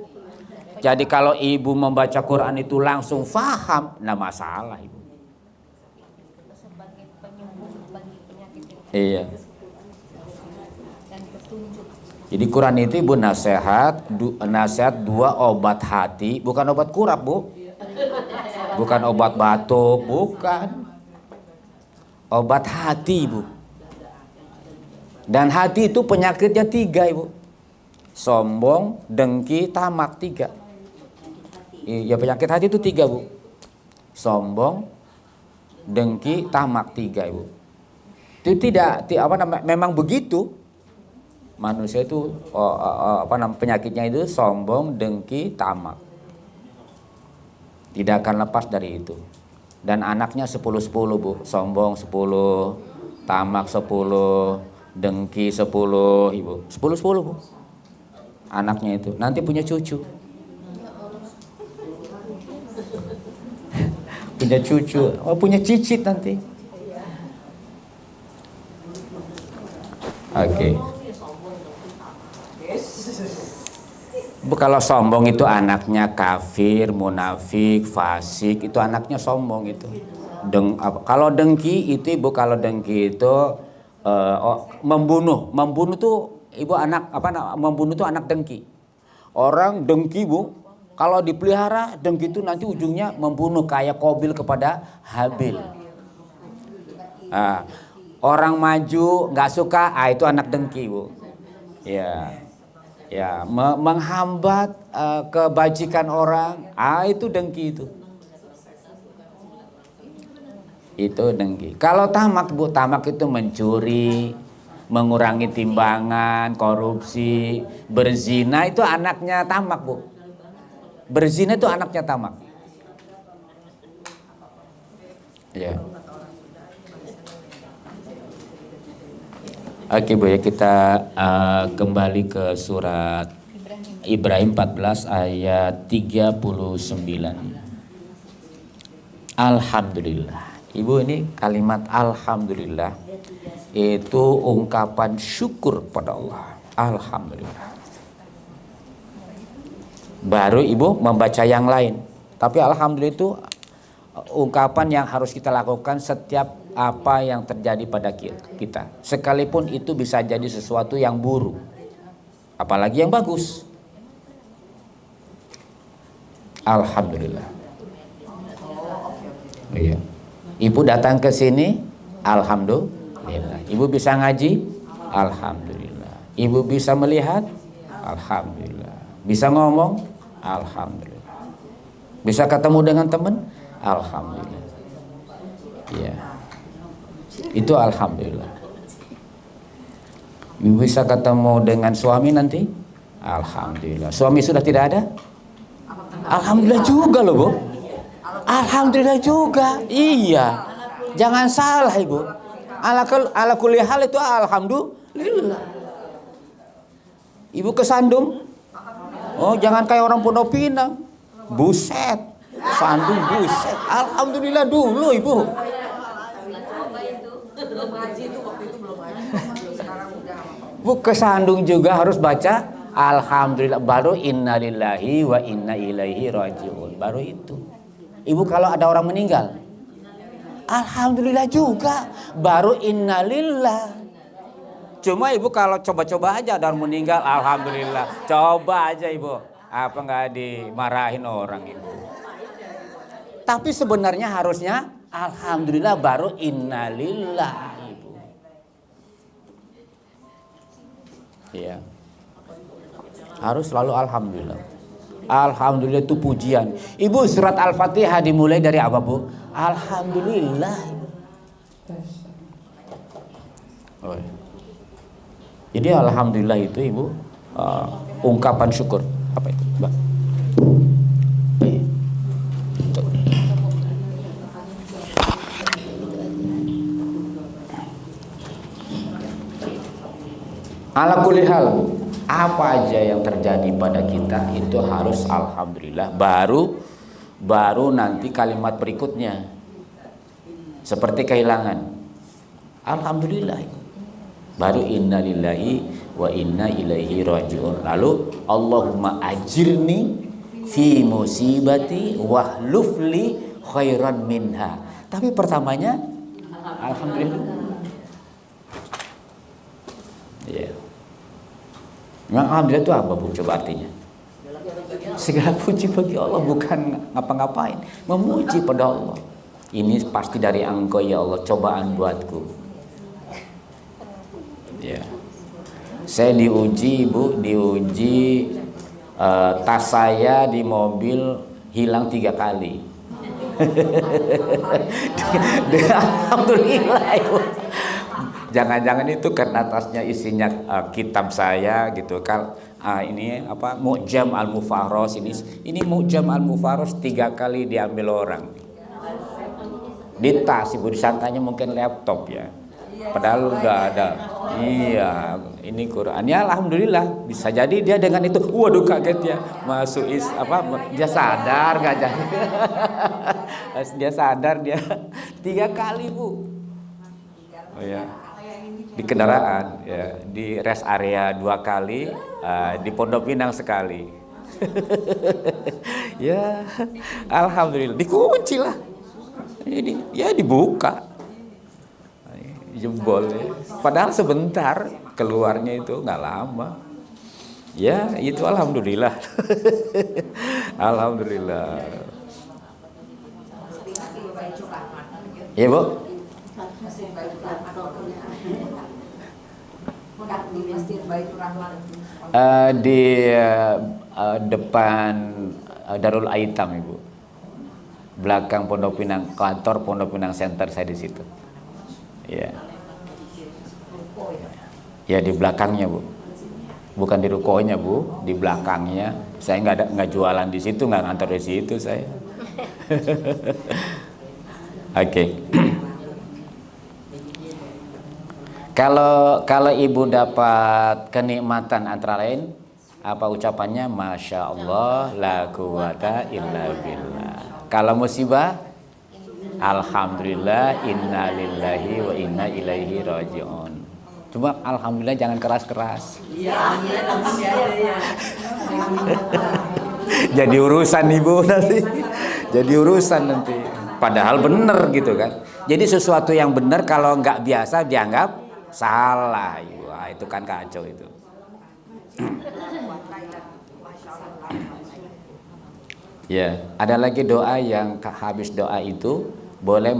Jadi kalau Ibu membaca Quran itu langsung paham, nah masalah Ibu. Iya. Jadi Quran itu Ibu nasihat dua obat hati, bukan obat kurap Bu. Bukan obat batuk, bukan. Obat hati Ibu. Dan hati itu penyakitnya 3 Ibu. Sombong, dengki, tamak 3. Ya penyakit hati itu 3 Bu. Sombong, dengki, tamak 3 Ibu. Itu memang begitu. Manusia itu penyakitnya itu sombong, dengki, tamak. Tidak akan lepas dari itu. Dan anaknya 10-10 Bu. Sombong 10, tamak 10, dengki 10 Ibu. 10-10 Bu. Anaknya itu nanti punya cucu. Punya cucu, punya cicit nanti. Oke. Kalau sombong itu anaknya kafir, munafik, fasik, itu anaknya sombong itu. Kalau dengki itu Ibu, kalau dengki itu membunuh tuh Ibu membunuh tuh anak dengki. Orang dengki Bu, kalau dipelihara dengki itu nanti ujungnya membunuh kayak Qabil kepada Habil. Orang maju nggak suka, itu anak dengki Bu. Ya, menghambat kebajikan orang, itu dengki itu. Itu dengki. Kalau tamak Bu, tamak itu mencuri, mengurangi timbangan, korupsi, berzina itu anaknya tamak Bu. Berzina itu anaknya tamak. Ya. Oke Bu ya, kita kembali ke surat Ibrahim 14 ayat 39. Alhamdulillah. Ibu, ini kalimat alhamdulillah itu ungkapan syukur pada Allah. Alhamdulillah. Baru Ibu membaca yang lain. Tapi alhamdulillah itu ungkapan yang harus kita lakukan setiap apa yang terjadi pada kita. Sekalipun itu bisa jadi sesuatu yang buruk, apalagi yang bagus. Alhamdulillah. Iya. Ibu datang ke sini, alhamdulillah. Ibu bisa ngaji, alhamdulillah. Ibu bisa melihat, alhamdulillah. Bisa ngomong, alhamdulillah. Bisa ketemu dengan teman, alhamdulillah. Ya, itu alhamdulillah. Bisa ketemu dengan suami nanti, alhamdulillah. Suami sudah tidak ada, alhamdulillah juga loh Bu. Alhamdulillah juga. Iya, jangan salah Ibu. Ala kulli hal itu alhamdulillah. Ibu kesandung, oh jangan kayak orang Pondok Pinang, buset, sandung buset. Alhamdulillah dulu Ibu. Bu kesandung juga harus baca alhamdulillah, baru innalillahi wa inna ilaihi rajiun, baru itu. Ibu kalau ada orang meninggal, alhamdulillah juga, baru innalillah. Cuma Ibu kalau coba-coba aja ada orang meninggal, alhamdulillah, coba aja Ibu, apa nggak dimarahin orang Ibu. Tapi sebenarnya harusnya alhamdulillah baru innalillah. Ya, harus selalu alhamdulillah. Alhamdulillah itu pujian. Ibu surat Al-Fatihah dimulai dari apa Bu? Alhamdulillah. Oh, ya. Jadi alhamdulillah itu Ibu ungkapan syukur. Apa itu Mbak? Ala kulli hal, apa aja yang terjadi pada kita itu harus alhamdulillah, baru nanti kalimat berikutnya seperti kehilangan, alhamdulillah, baru innalillahi wa inna ilaihi rajiun. Lalu Allahumma ajirni fi musibati wahlufli khairan minha. Tapi pertamanya alhamdulillah. Ya. Memang alhamdulillah itu apa Bu? Coba artinya. Segala puji bagi Allah, bukan ngapa-ngapain, memuji pada Allah. Ini pasti dari Engkau ya Allah, cobaan buatku. Ya. Saya diuji Ibu, tas saya di mobil hilang 3 kali. Alhamdulillah Ibu. Jangan-jangan itu karena tasnya isinya kitab saya gitu kan. Ini apa, Mu'jam Al-Mufarros, ini Mu'jam Al-Mufarros 3 kali diambil orang. Di tas Ibu, disangkanya mungkin laptop ya. Padahal udah ada. Iya, ini Quran. Ya alhamdulillah, bisa jadi dia dengan itu waduh kaget ya. Masuk dia sadar enggak jadi. Dia sadar dia 3 kali Bu. Oh ya. Di kendaraan ya, di rest area 2 kali, di Pondok Pinang sekali. Ya alhamdulillah, dikunci lah. Ini ya dibuka, jebol ya. Padahal sebentar, keluarnya itu nggak lama. Ya itu alhamdulillah. Alhamdulillah. Ya Bu. Di depan Darul Aitam Ibu, belakang Pondok Pinang, kantor Pondok Pinang Center, saya di situ. Ya, ya di belakangnya Bu, bukan di rukonya Bu, di belakangnya. Saya nggak jualan di situ, nggak ngantor di situ saya. Oke. Kalau Ibu dapat kenikmatan antara lain apa ucapannya? Masya Allah, la quwata illa billah. Kalau musibah, alhamdulillah, inna lillahi wa inna ilaihi rajiun. Cuma alhamdulillah jangan keras-keras. Jadi urusan Ibu nanti. Jadi urusan nanti. Padahal benar gitu kan. Jadi sesuatu yang benar kalau nggak biasa dianggap salah. Wah, itu kan kacau itu. Ya, ada lagi doa yang habis doa itu boleh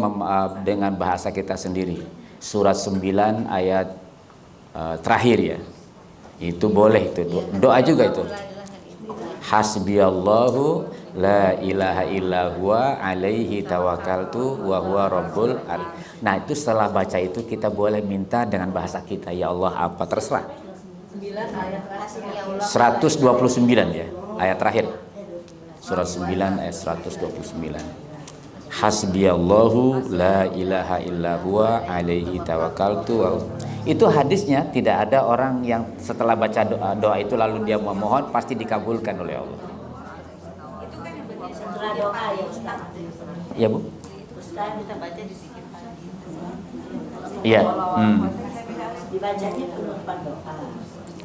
dengan bahasa kita sendiri. Surat 9 ayat terakhir ya. Itu boleh itu. Doa juga itu. Hasbiyallahu la ilaha illa huwa alaihi tawakkaltu wa huwa rabbul Nah, itu setelah baca itu kita boleh minta dengan bahasa kita, ya Allah apa terserah. 9 ayat terakhir. 129 ya, ayat terakhir. Surah 9 ayat 129. Hasbiyallahu la ilaha illa huwa alaihi tawakkaltu. Itu hadisnya tidak ada orang yang setelah baca doa itu lalu dia memohon pasti dikabulkan oleh Allah. Itu kan yang benar Setelah doa ya Ustaz. Ya, Bu? Ustaz kita baca di zikir pagi. Iya. Dibacanya penuh doa.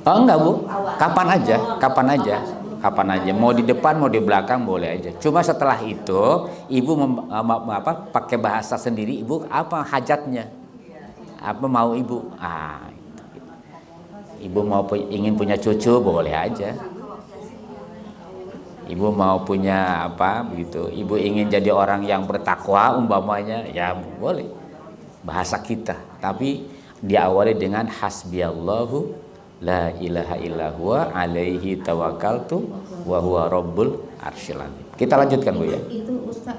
Oh enggak, Bu. Kapan aja. Mau di depan mau di belakang boleh aja. Cuma setelah itu ibu pakai bahasa sendiri, ibu apa hajatnya? Apa mau ibu? Ibu ingin punya cucu boleh aja. Ibu mau punya apa begitu. Ibu ingin jadi orang yang bertakwa umpamanya, ya boleh. Bahasa kita, tapi diawali dengan hasbiyallahu la ilaha illa huwa alaihi tawakkaltu wa huwa rabbul arsyil azim. Kita lanjutkan, Bu ya. Itu Ustaz,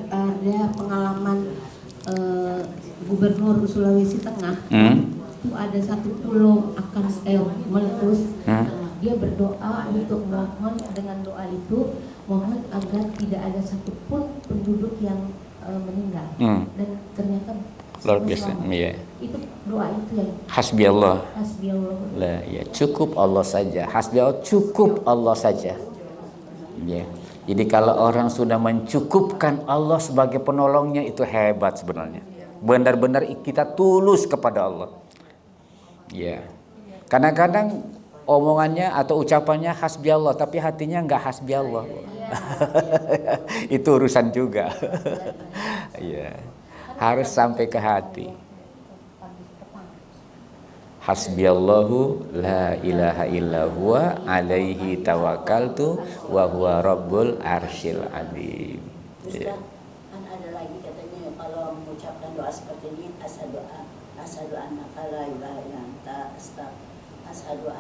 ada pengalaman Gubernur Sulawesi Tengah. Itu ada satu pulau akan meletus. Dia berdoa untuk mohon, dengan doa itu mohon agar tidak ada satupun penduduk yang meninggal. Dan ternyata Luar biasa. Iya. Itu doa itu yang Hasbiyallah. Hasbiyallah. Ya, cukup Allah saja. Hasbiyallah, cukup Allah saja. Ya. Jadi kalau orang sudah mencukupkan Allah sebagai penolongnya, itu hebat sebenarnya. Benar-benar kita tulus kepada Allah. Ya. Kadang-kadang omongannya atau ucapannya hasbiyallah, tapi hatinya enggak hasbiyallah. Itu urusan juga. Ya. Harus sampai ke hati. Hasbiyallahu la ilaha illa huwa alaihi tawakkaltu wa huwa rabbul arsyil azim. Ustaz, kan ada lagi katanya kalau mengucapkan doa seperti ini, asyhadu annaka la ilaha illa anta asyhadu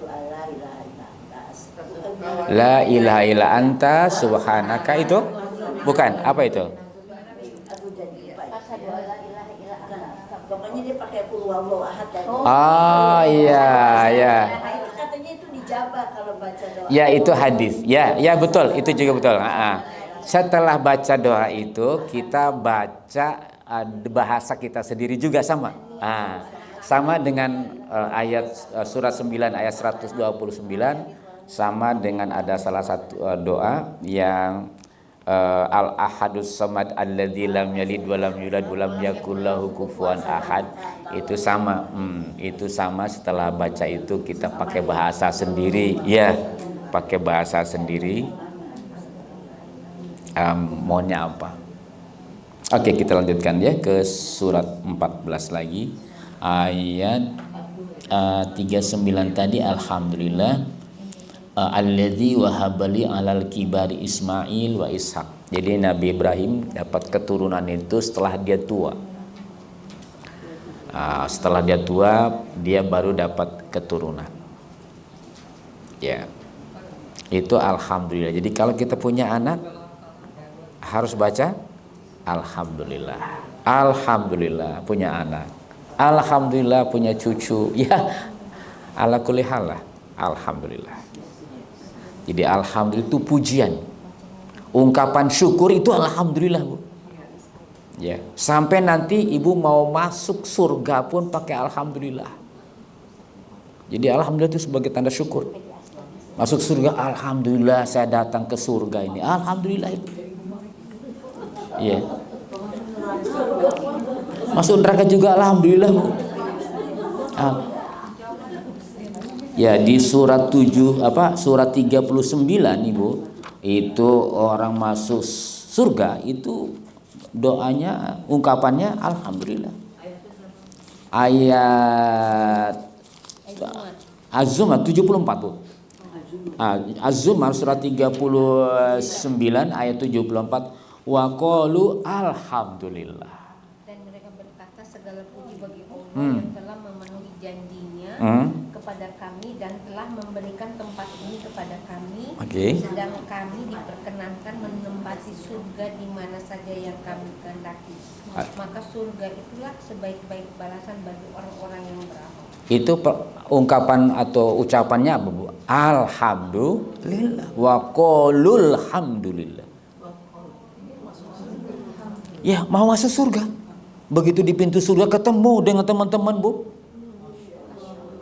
alla ilaha illa anta La ilaha illa anta subhanaka, itu bukan apa itu? Aduh jadi lupa ya. Asyhadu alla ilaha illa anta. Pokoknya dia pakai qul huwallahu ahad tadi. Oh iya, ya. Nah, itu katanya itu dijabah kalau baca doa. Ya, itu hadis. Ya betul, itu juga betul. Setelah baca doa itu kita baca bahasa kita sendiri juga sama. Sama dengan ayat surat 9 ayat 129, sama dengan ada salah satu doa yang al-ahadus samad alladzi lam yalid wa lam yulad wa lam yakul lahu kufuwan ahad. Itu sama. Itu sama, setelah baca itu kita pakai bahasa sendiri. Ya, pakai bahasa sendiri. Maunya apa? Oke, kita lanjutkan ya ke surat 14 lagi. Ayat 39 tadi, alhamdulillah alladzi wahabali alal kibari Ismail wa Ishak. Jadi Nabi Ibrahim dapat keturunan itu setelah dia tua. Setelah dia tua, dia baru dapat keturunan. Ya, itu alhamdulillah. Jadi kalau kita punya anak harus baca alhamdulillah. Alhamdulillah punya anak. Alhamdulillah punya cucu. Ya, ala kulli hal lah. Alhamdulillah. Jadi alhamdulillah itu pujian. Ungkapan syukur itu alhamdulillah, Bu. Ya, sampai nanti ibu mau masuk surga pun pakai alhamdulillah. Jadi alhamdulillah itu sebagai tanda syukur. Masuk surga, alhamdulillah saya datang ke surga ini. Alhamdulillah itu. Ya. Masuk neraka juga alhamdulillah, Bu. Ya, di surat 39 Ibu, itu orang masuk surga itu doanya, ungkapannya alhamdulillah. Ayat Az-Zumar 74, Bu. Az-Zumar surat 39 ayat 74, wa qalu alhamdulillah. Dan mereka berkata segala puji bagi Allah yang telah memenuhi janjinya kepada kami dan telah memberikan tempat ini kepada kami. Oke. Sedang kami diperkenankan menempati surga di mana saja yang kami kehendaki. Maka surga itulah sebaik-baik balasan bagi orang-orang yang beramal. Itu ungkapan atau ucapannya apa, Bu? Alhamdulillah wa qulul hamdulillah. Ya, mau masuk surga. Begitu di pintu surga ketemu dengan teman-teman, Bu.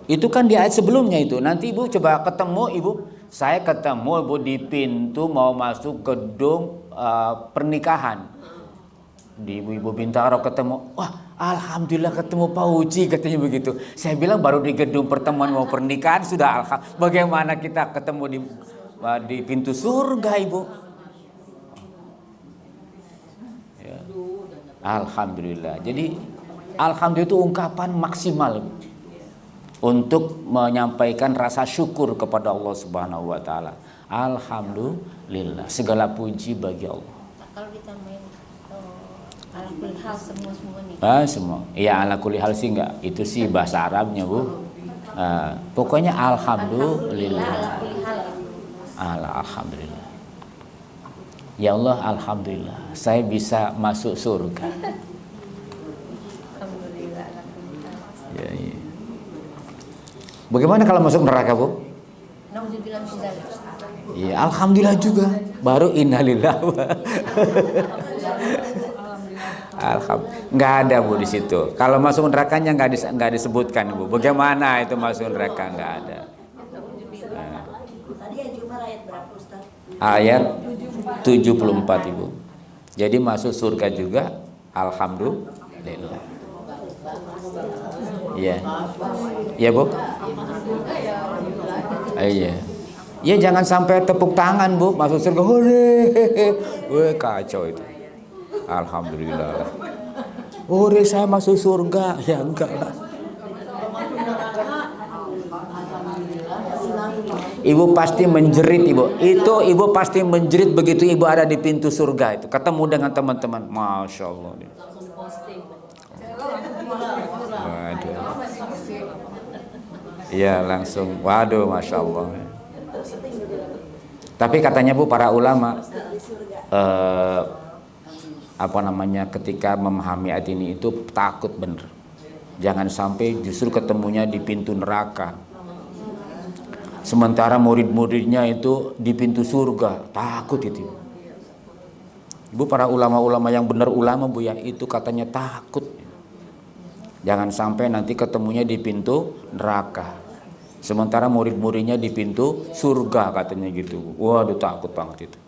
Itu kan di ayat sebelumnya itu. Nanti Ibu coba ketemu, Ibu. Saya ketemu Ibu di pintu mau masuk gedung pernikahan. Di Ibu Bintaro ketemu, wah alhamdulillah ketemu Pak Uci, katanya begitu. Saya bilang baru di gedung pertemuan mau pernikahan sudah alhamdulillah. Bagaimana kita ketemu di pintu surga, Ibu? Ya. Alhamdulillah. Jadi alhamdulillah itu ungkapan maksimal untuk menyampaikan rasa syukur kepada Allah Subhanahu wa taala. Alhamdulillah, segala puji bagi Allah. Kalau kita main ala kulli hal semua nih. Semua. Iya, ala kulli hal sih enggak. Itu sih bahasa Arabnya, Bu. Pokoknya alhamdulillah. Alhamdulillah. Ya Allah, alhamdulillah. Saya bisa masuk surga. Alhamdulillah. Ya, iya. Bagaimana kalau masuk neraka, Bu? Nauzubillah min dzalik. Iya, alhamdulillah juga. Baru innalillah. Alhamdulillah. Nggak ada, Bu, di situ. Kalau masuk nerakanya nggak disebutkan, Bu. Bagaimana itu masuk neraka? Nggak ada. Tadi yang Jumar ayat berapa, Ustaz? Ayat 74, Ibu. Jadi masuk surga juga, alhamdulillah. Iya. Iya, Bu? Iya. Ya jangan sampai tepuk tangan, Bu, masuk surga. Wih, kacau itu. Alhamdulillah. Saya masuk surga. Ya enggak lah. Ibu pasti menjerit, Ibu. Itu Ibu pasti menjerit begitu Ibu ada di pintu surga itu. Ketemu dengan teman-teman. Masya Allah. Waduh. Iya langsung. Waduh, Masya Allah. Tapi katanya, Bu, para ulama ketika memahami ayat ini itu takut bener. Jangan sampai justru ketemunya di pintu neraka. Sementara murid-muridnya itu di pintu surga, takut itu. Ibu, para ulama-ulama yang benar ulama, Bu, ya, itu katanya takut. Jangan sampai nanti ketemunya di pintu neraka. Sementara murid-muridnya di pintu surga, katanya gitu. Waduh, takut banget itu.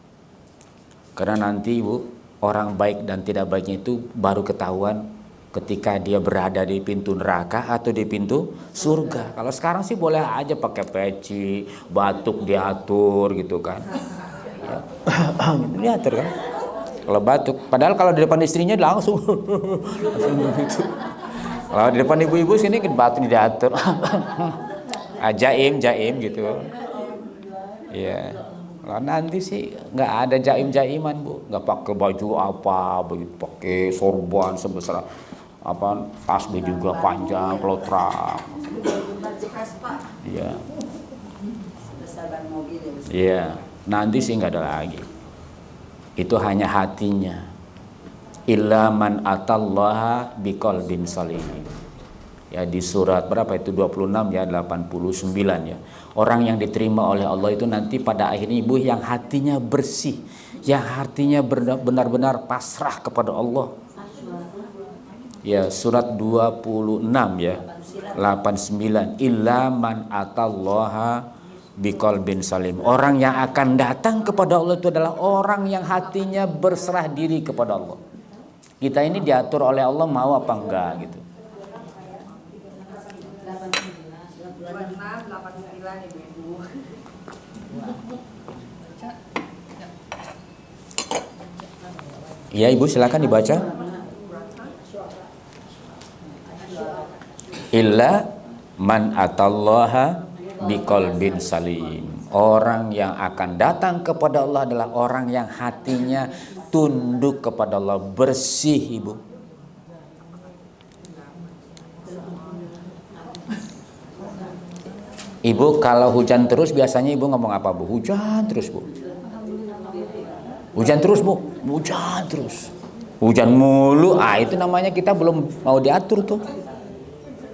Karena nanti, Ibu, orang baik dan tidak baiknya itu baru ketahuan ketika dia berada di pintu neraka atau di pintu surga. Kalau sekarang sih boleh aja pakai peci, batuk diatur gitu kan. Ya. Diatur kan. Kalau batuk, padahal kalau di depan istrinya langsung gitu. Kalau di depan ibu-ibu sini batuk diatur. Jaim gitu. Iya. Nah, nanti sih nggak ada jaim-jaiman, Bu, nggak pakai baju apa begitu, pakai sorban sebesar apa, tasbih juga panjang, kelotrak. Iya. Iya, nanti sih nggak ada lagi. Itu hanya hatinya. Illa man atallaha biqalbin salim. Ya, di surat berapa itu, 26 ya, 89 ya. Orang yang diterima oleh Allah itu nanti pada akhirnya, Ibu, yang hatinya bersih, yang hatinya benar-benar pasrah kepada Allah. Ya, surat 26 ya, 89. Illa man atallaha biqalbin salim. Orang yang akan datang kepada Allah itu adalah orang yang hatinya berserah diri kepada Allah. Kita ini diatur oleh Allah mau apa enggak gitu. Iya, Ibu, silakan dibaca. Illa man atallaha biqalbin salim. Orang yang akan datang kepada Allah adalah orang yang hatinya tunduk kepada Allah, bersih, Ibu. Ibu kalau hujan terus biasanya ibu ngomong apa bu? Hujan terus bu. Hujan terus bu. Hujan terus. Hujan mulu. Itu namanya kita belum mau diatur tuh.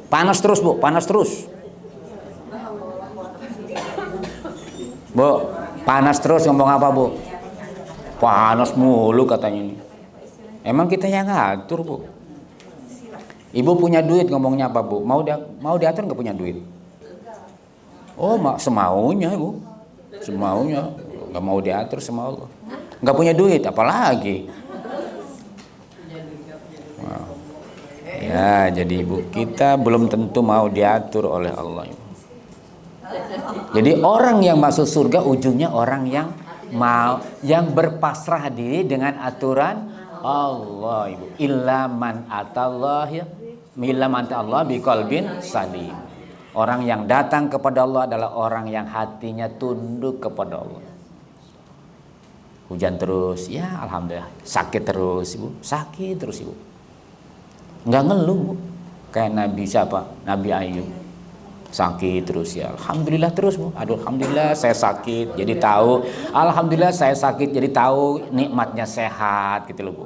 Panas terus bu. Panas terus. Bu, panas terus ngomong apa bu? Panas mulu katanya ini. Emang kita yang ngatur bu. Ibu punya duit ngomongnya apa bu? Mau diatur nggak punya duit? Oh semaunya bu. Semaunya. Nggak mau diatur sama Allah. Nggak punya duit apalagi. Wow. Ya jadi ibu kita belum tentu mau diatur oleh Allah. Jadi orang yang masuk surga ujungnya orang yang berpasrah diri dengan aturan Allah ibu. Illa man atallah biqalbin salim. Orang yang datang kepada Allah adalah orang yang hatinya tunduk kepada Allah. Hujan terus, ya alhamdulillah. Sakit terus ibu, sakit terus ibu. Nggak ngeluh bu. Kayak Nabi siapa? Nabi Ayub. Sakit terus ya, alhamdulillah terus bu. Aduh alhamdulillah saya sakit, jadi tahu. Alhamdulillah saya sakit, jadi tahu nikmatnya sehat gitu loh bu.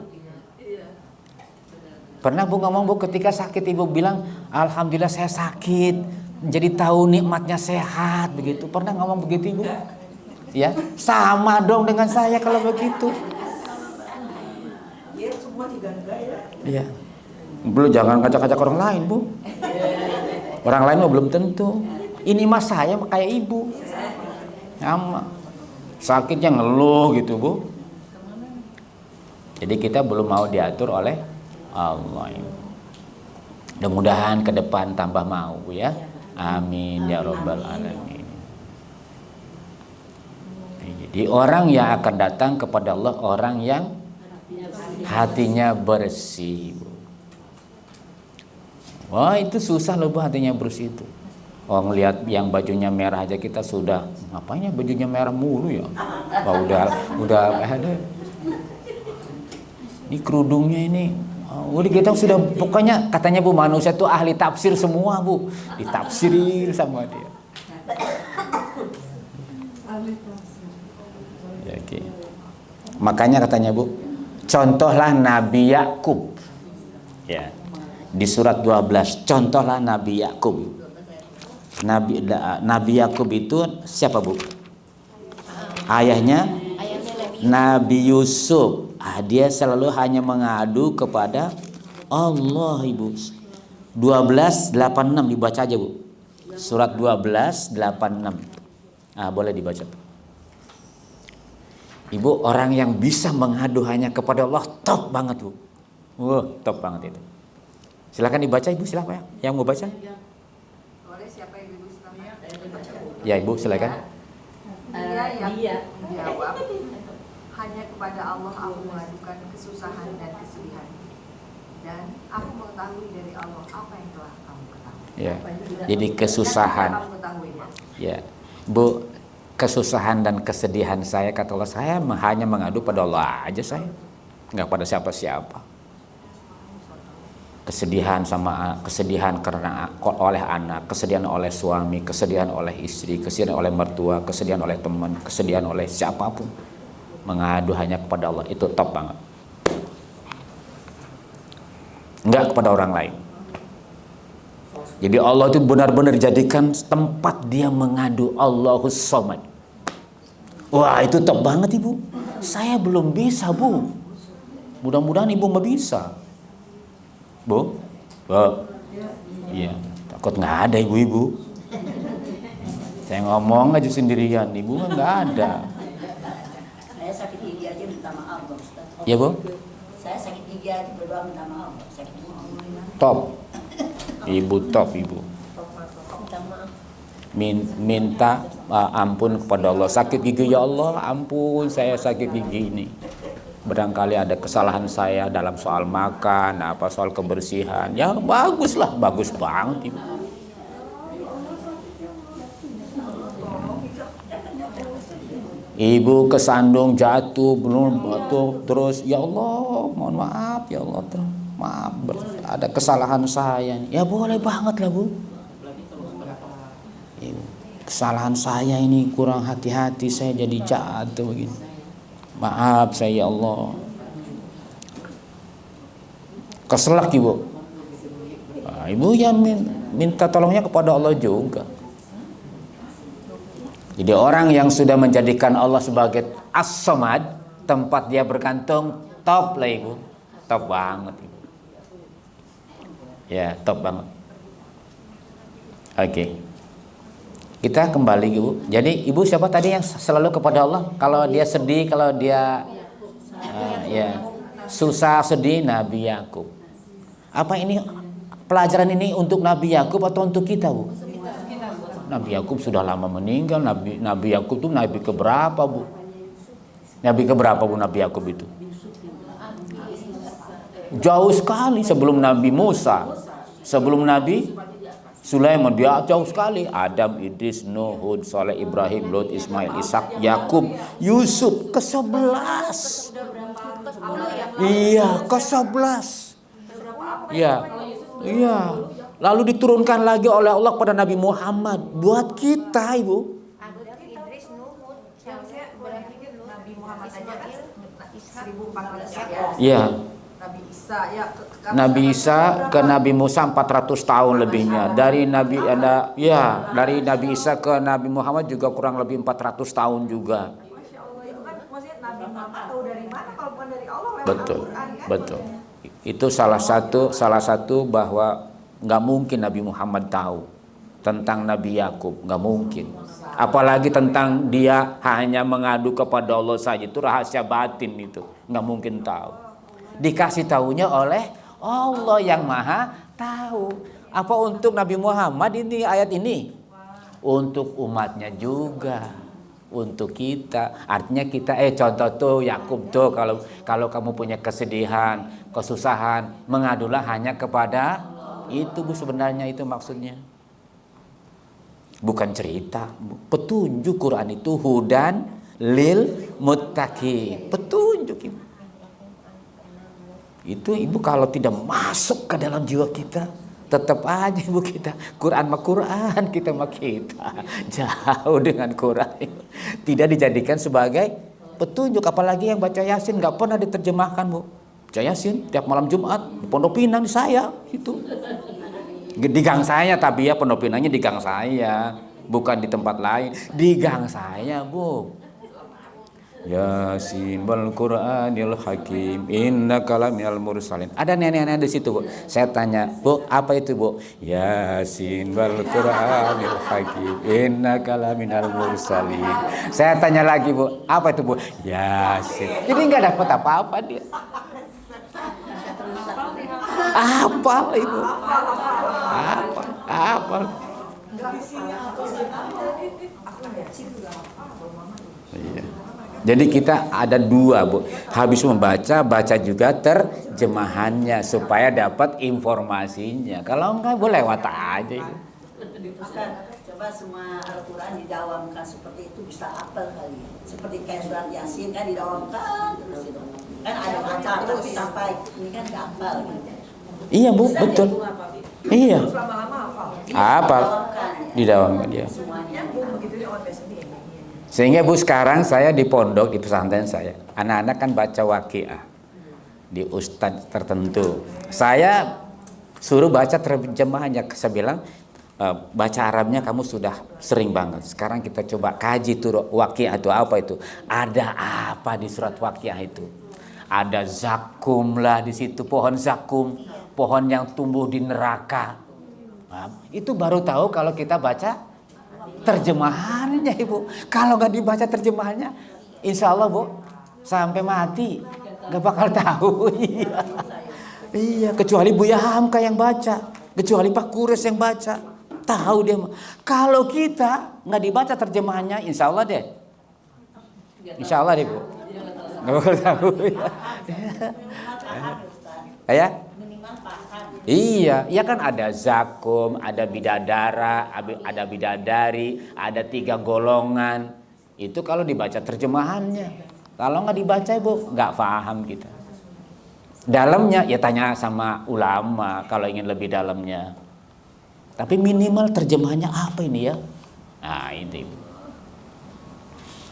Pernah bu ngomong bu ketika sakit ibu bilang alhamdulillah saya sakit, jadi tahu nikmatnya sehat begitu. Pernah ngomong begitu ibu? Ya, sama dong dengan saya kalau begitu. Iya. Belum jangan kacak-kacak orang lain bu. Orang lain mah belum tentu. Ini mas saya kayak ibu. Sama. Sakitnya ngeluh gitu bu. Jadi kita belum mau diatur oleh Allah. Mudah-mudahan ke depan tambah mau bu ya. Amin ya rabbal alamin. Jadi orang yang akan datang kepada Allah orang yang hatinya bersih bu. Wah itu susah loh bu hatinya bersih itu. Oh ngelihat yang bajunya merah aja kita sudah ngapainnya bajunya merah mulu ya. Wah udah ada. Ini kerudungnya ini. Udah kita sudah pokoknya katanya bu manusia tuh ahli tafsir semua bu. Ditafsirin sama dia. Oke. Makanya katanya bu, contohlah Nabi Yakub. Ya. Di surat 12 contohlah Nabi Yakub. Nabi Yakub itu siapa bu? Ayahnya Nabi Yusuf. Dia selalu hanya mengadu kepada Allah ibu. 12:86 dibaca aja bu. Surat 12:86. Boleh dibaca. Ibu orang yang bisa mengadu hanya kepada Allah top banget bu. Top banget itu. Silakan dibaca ibu, silakan yang mau baca. Boleh siapa yang ibu silakan? Ya ibu silakan. Dia jawab, hanya kepada Allah aku mengadukan kesusahan dan kesedihan, dan aku mengetahui dari Allah apa yang telah kamu ketahui. Ya. Jadi kesusahan. Ya, bu, kesusahan dan kesedihan saya kata Allah saya hanya mengadu pada Allah aja saya, nggak pada siapa-siapa. Kesedihan karena oleh anak, kesedihan oleh suami, kesedihan oleh istri, kesedihan oleh mertua, kesedihan oleh teman, kesedihan oleh siapapun. Mengadu hanya kepada Allah itu top banget. Enggak kepada orang lain. Jadi Allah itu benar-benar jadikan tempat dia mengadu Allahus Somad. Wah itu top banget ibu. Saya belum bisa bu. Mudah-mudahan ibu mau bisa. Bu? Iya, takut nggak ada ibu-ibu. Saya ngomong aja sendirian, ibu nggak ada. Saya sakit gigi aja minta maaf Bang Ustaz. Ya bu? Saya sakit gigi aja berdoa minta maaf. Sakit gigi. Top. Ibu top ibu. Minta maaf. Minta ampun kepada Allah. Sakit gigi ya Allah, ampun saya sakit gigi ini. Barangkali ada kesalahan saya dalam soal makan, soal kebersihan. Ya baguslah, bagus banget ibu. Ibu kesandung jatuh, belum batu terus. Ya Allah, mohon maaf ya Allah, maaf ada kesalahan saya. Ya boleh banget lah bu. Ibu. kesalahan saya ini kurang hati-hati, saya jadi jatuh begini. Maaf saya ya Allah. Keselak ibu. Nah, ibu yang minta tolongnya kepada Allah juga. Jadi orang yang sudah menjadikan Allah sebagai As-Samad, tempat dia bergantung, top lah ibu. Top banget ibu. Ya, top banget. Oke. Kita kembali ibu. Jadi ibu siapa tadi yang selalu kepada Allah? Kalau dia sedih, kalau dia susah sedih, Nabi Yakub. Apa ini pelajaran ini untuk Nabi Yakub atau untuk kita, Bu? Nabi Yakub sudah lama meninggal. Nabi Yakub itu nabi keberapa, Bu? Nabi keberapa, Bu, Nabi Yakub itu? Jauh sekali sebelum Nabi Musa, sebelum Nabi Sulaiman, dia jauh sekali. Adam, Idris, Nuh, Hud, Saleh, Ibrahim, Lot, Ismail, Ishak, Yakub, Yusuf, ke-11. Iya, ke-11. Iya. Lalu diturunkan lagi oleh Allah kepada Nabi Muhammad buat kita, Ibu. Iya. Nabi Isa ke Nabi Musa 400 tahun lebihnya. Dari Nabi Isa ke Nabi Muhammad juga kurang lebih 400 tahun juga. Betul. Itu salah satu bahwa nggak mungkin Nabi Muhammad tahu tentang Nabi Yakub, nggak mungkin. Apalagi tentang dia hanya mengadu kepada Allah saja, itu rahasia batin, itu nggak mungkin tahu. Dikasih tahunya oleh Allah yang Maha Tahu. Apa untuk Nabi Muhammad ini ayat ini? Untuk umatnya juga, untuk kita. Artinya kita contoh tuh Yakub tuh, kalau kamu punya kesedihan, kesusahan, mengadulah hanya kepada itu, Bu, sebenarnya itu maksudnya. Bukan cerita, petunjuk. Quran itu hudan lil muttaqin, petunjuk Ibu. Itu Ibu kalau tidak masuk ke dalam jiwa kita, tetap aja Ibu kita Quran mah Quran, kita mah kita jauh dengan Quran. Tidak dijadikan sebagai petunjuk. Apalagi yang baca Yasin nggak pernah diterjemahkan, Bu. Baca Yasin tiap malam Jumat di Pondok Pinang di saya itu. Di gang saya, tapi ya Pondok Pinangnya di gang saya, bukan di tempat lain, di gang saya, Bu. Yasin wal Qur'anil Hakim innaka laminal mursalin. Ada nenek-nenek di situ, Bu. Saya tanya, Bu, apa itu, Bu? Yasin wal Qur'anil Hakim innaka laminal mursalin. Saya tanya lagi, Bu, apa itu, Bu? Yasin. Jadi nggak dapat apa-apa dia. Apa Ibu? Apa? Iya. Jadi kita ada dua, Bu. Habis membaca, baca juga terjemahannya supaya dapat informasinya. Kalau enggak, boleh lewat aja. Ustaz, coba semua Al-Quran didawamkan seperti itu, bisa apel kali. Seperti kayak surat Yasin kan didawamkan terus itu. Kan ada baca terus sampai ini kan dihafal gitu. Iya, Bu, betul. Iya. Hafal. Didawamkan dia. Sehingga, Bu, sekarang saya di pondok, di pesantren saya, anak-anak kan baca waqiah di ustadz tertentu. Saya suruh baca terjemahannya. Saya bilang, baca Arabnya kamu sudah sering banget. Sekarang kita coba kaji tuh waqiah itu apa itu. Ada apa di surat waqiah itu? Ada zakum lah di situ, pohon zakum, pohon yang tumbuh di neraka. Itu baru tahu kalau kita baca terjemahannya, Ibu. Kalau nggak dibaca terjemahannya, insya Allah, Bu, sampai mati nggak bakal tahu. Iya, kecuali Buya Hamka yang baca, kecuali Pak Kures yang baca, tahu dia. Kalau kita nggak dibaca terjemahannya, insya Allah deh, Bu, nggak bakal tahu. Ya. Iya kan ada zakum, ada bidadara, ada bidadari, ada 3 golongan. Itu kalau dibaca terjemahannya. Kalau nggak dibaca, Bu, nggak paham kita. Dalamnya ya tanya sama ulama kalau ingin lebih dalamnya. Tapi minimal terjemahannya apa ini ya? Nah itu Ibu.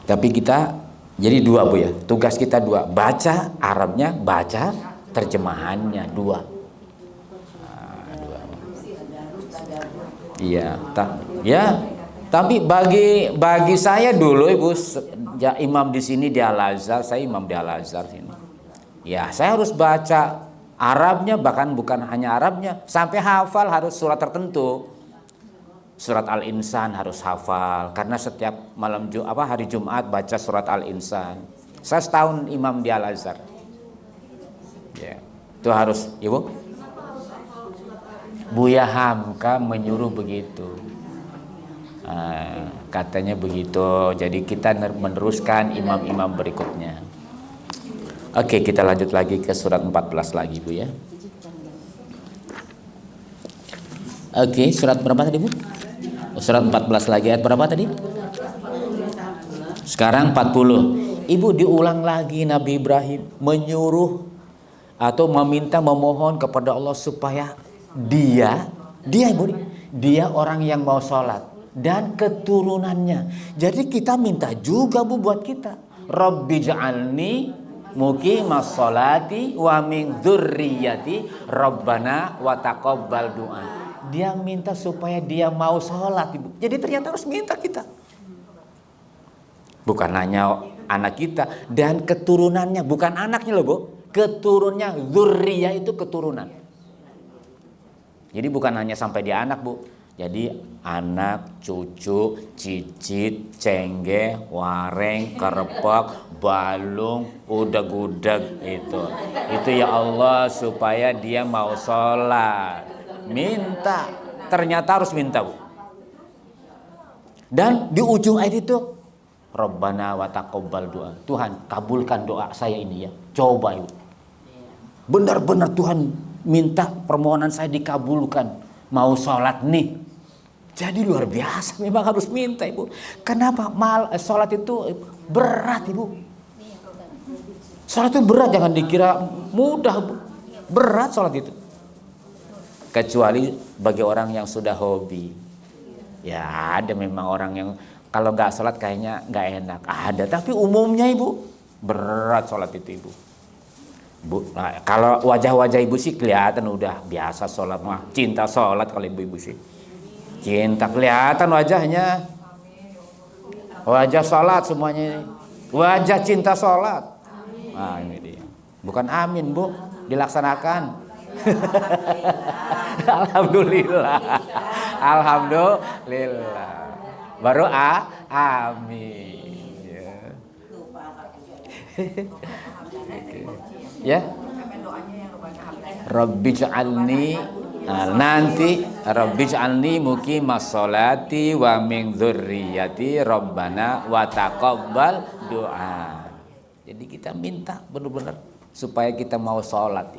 Tapi kita jadi dua Bu ya, tugas kita dua, baca Arabnya, baca terjemahannya dua. Nah, dua. Iya, tapi bagi saya dulu Ibu, ya, imam di sini di Al-Azhar, saya imam di Al-Azhar sini. Ya, saya harus baca Arabnya, bahkan bukan hanya Arabnya, sampai hafal harus surat tertentu. Surat Al-Insan harus hafal karena setiap hari Jumat baca surat Al-Insan. Saya setahun imam di Al-Azhar. Ya, itu harus, Ibu. Buya Hamka menyuruh begitu. Katanya begitu. Jadi kita meneruskan imam-imam berikutnya. Oke, kita lanjut lagi ke surat 14 lagi Bu ya. Oke, surat berapa tadi Bu? Surat 14 lagi, ayat berapa tadi? Sekarang 40. Ibu diulang lagi Nabi Ibrahim menyuruh atau memohon kepada Allah supaya dia orang yang mau sholat dan keturunannya. Jadi kita minta juga Bu buat kita. Rabbi ja'alni muqimas sholati wa min dzurriyyati rabbana wa taqabbal du'a. Dia minta supaya dia mau sholat Ibu. Jadi ternyata harus minta kita. Bukan hanya anak kita dan keturunannya, bukan anaknya loh Bu. Keturunannya, dzurriyah itu keturunan. Jadi bukan hanya sampai di anak Bu. Jadi anak, cucu, cicit, cengge, wareng, kerepek, balung, udag-udag itu ya Allah supaya dia mau sholat. Minta, ternyata harus minta Bu. Dan di ujung ayat itu Rabbana wa taqabbal doa. Tuhan kabulkan doa saya ini ya. Coba Ibu. Benar-benar Tuhan minta permohonan saya dikabulkan. Mau sholat nih. Jadi luar biasa, memang harus minta Ibu. Kenapa? Sholat itu berat Ibu. Sholat itu berat, jangan dikira mudah Bu. Berat sholat itu. Kecuali bagi orang yang sudah hobi. Ya ada memang orang yang kalau nggak sholat kayaknya nggak enak. Ada, tapi umumnya Ibu berat sholat itu Ibu. Nah, kalau wajah-wajah Ibu sih kelihatan udah biasa sholat mah. Cinta sholat kalau Ibu sih. Cinta kelihatan wajahnya. Wajah sholat semuanya ini. Wajah cinta sholat. Nah ini dia. Bukan amin Bu, dilaksanakan. Alhamdulillah. Alhamdulillah. Baru amin. Ya. Rabbi ja'alni nanti Rabbi ja'alni muqimas sholati wa min dzurriyyati rabbana wa taqabbal doa. Jadi kita minta benar-benar supaya kita mau sholat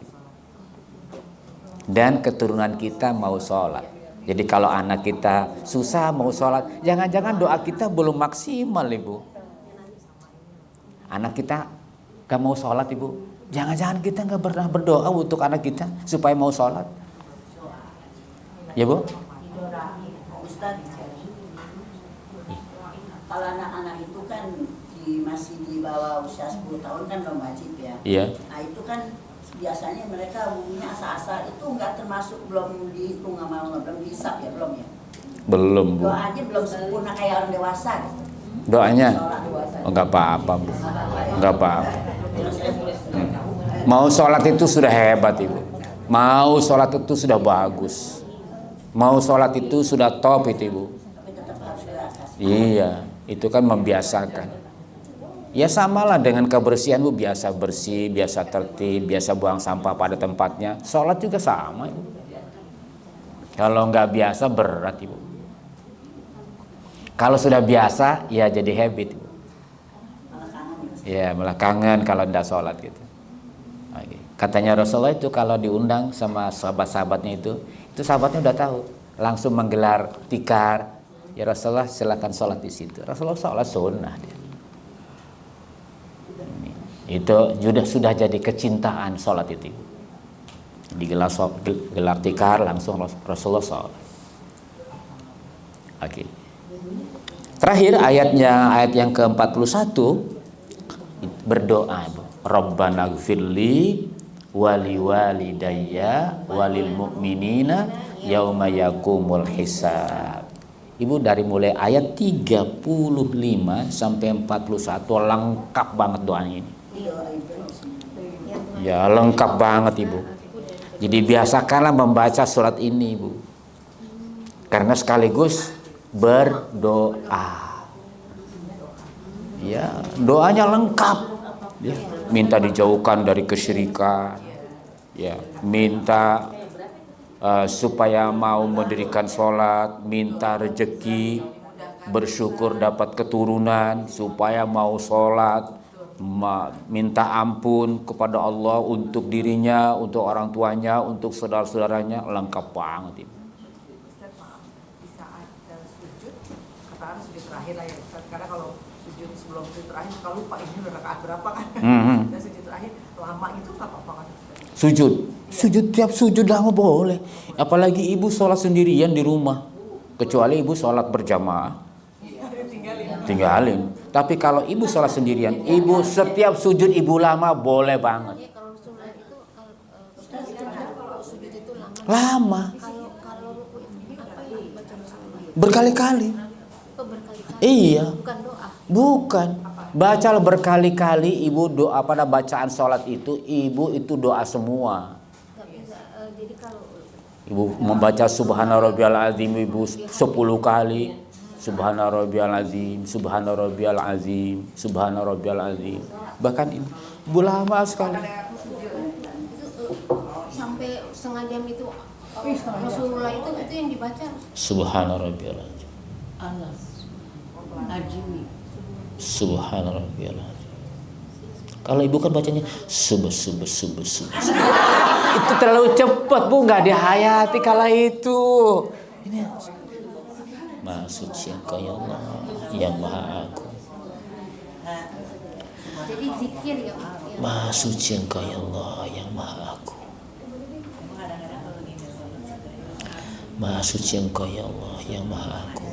dan keturunan kita mau sholat. Jadi kalau anak kita susah mau sholat, jangan-jangan doa kita belum maksimal Ibu. Anak kita gak mau sholat Ibu, jangan-jangan kita gak pernah berdoa untuk anak kita supaya mau sholat. Ya Bu? Ustaz, kalau anak-anak itu kan masih di bawah usia 10 tahun kan belum wajib ya. Iya. Nah itu kan biasanya mereka umumnya asal-asal itu nggak termasuk, belum dihitung sama Allah, belum dihisap ya, belum ya? Belum Bu. Doanya belum sempurna kayak orang dewasa gitu. Doanya? Oh, nggak apa-apa Bu. Nggak apa-apa. Mau sholat itu sudah hebat Ibu. Mau sholat itu sudah bagus. Mau sholat itu sudah top itu Ibu. Tapi tetap harus kasih. Iya, itu kan membiasakan. Ya samalah dengan kebersihan Bu, biasa bersih, biasa tertib, biasa buang sampah pada tempatnya. Sholat juga sama Ibu. Kalau nggak biasa berat Ibu. Kalau sudah biasa ya jadi habit Ibu. Ya malah kangen kalau tidak sholat gitu. Katanya Rasulullah itu kalau diundang sama sahabat-sahabatnya itu sahabatnya udah tahu, langsung menggelar tikar. Ya Rasulullah silakan sholat di situ. Rasulullah sholat sunnah dia. Itu sudah jadi kecintaan sholat itu. Digelar tikar langsung Rasulullah sholat. Oke. Terakhir ayat yang ke-41 berdoa, Rabbana gfirli wali walidayya walil mu'minina yauma yakumul hisab. Ibu dari mulai ayat 35 sampai 41 lengkap banget doanya ini. Ya, lengkap banget Ibu. Jadi biasakanlah membaca surat ini Ibu. Karena sekaligus berdoa. Ya, doanya lengkap. Ya, minta dijauhkan dari kesyirikan. Ya, minta supaya mau mendirikan sholat, minta rezeki, bersyukur dapat keturunan, supaya mau sholat, minta ampun kepada Allah untuk dirinya, untuk orang tuanya, untuk saudara-saudaranya, lengkap banget Ibu. Ustaz, maaf, di saat sujud, katakan sujud terakhir lah ya Ustaz, karena kalau sujud sebelum sujud terakhir suka lupa ini udah rakaat berapa kan. Dan sujud terakhir lama itu nggak apa-apa kan Ustaz? Sujud tiap sujud lama boleh, apalagi Ibu sholat sendirian di rumah, kecuali Ibu sholat berjamaah tinggalin. Tapi kalau Ibu sholat sendirian, Ibu setiap sujud Ibu lama boleh banget. Lama. Berkali-kali. Iya. Bukan. Bacalah berkali-kali Ibu doa pada bacaan sholat itu, Ibu itu doa semua. Ibu membaca Subhana Rabbiyal Azim Ibu 10 kali. Subhana Rabbiyal Azim, Subhana Rabbiyal Azim, Subhana Rabbiyal Azim. Bahkan Ibu lama sekali. Sampai setengah jam itu Rasulullah itu yang dibaca. Subhana Rabbiyal Azim. Subhana Rabbiyal Azim. Kalau Ibu kan bacanya subh. Itu terlalu cepat Bu, nggak dihayati kala itu. Ini Maha suci Engkau ya Allah yang Maha Agung. Jadi zikir ya. Maha suci Engkau ya Allah yang Maha Agung. Maha suci Engkau ya Allah yang Maha Agung.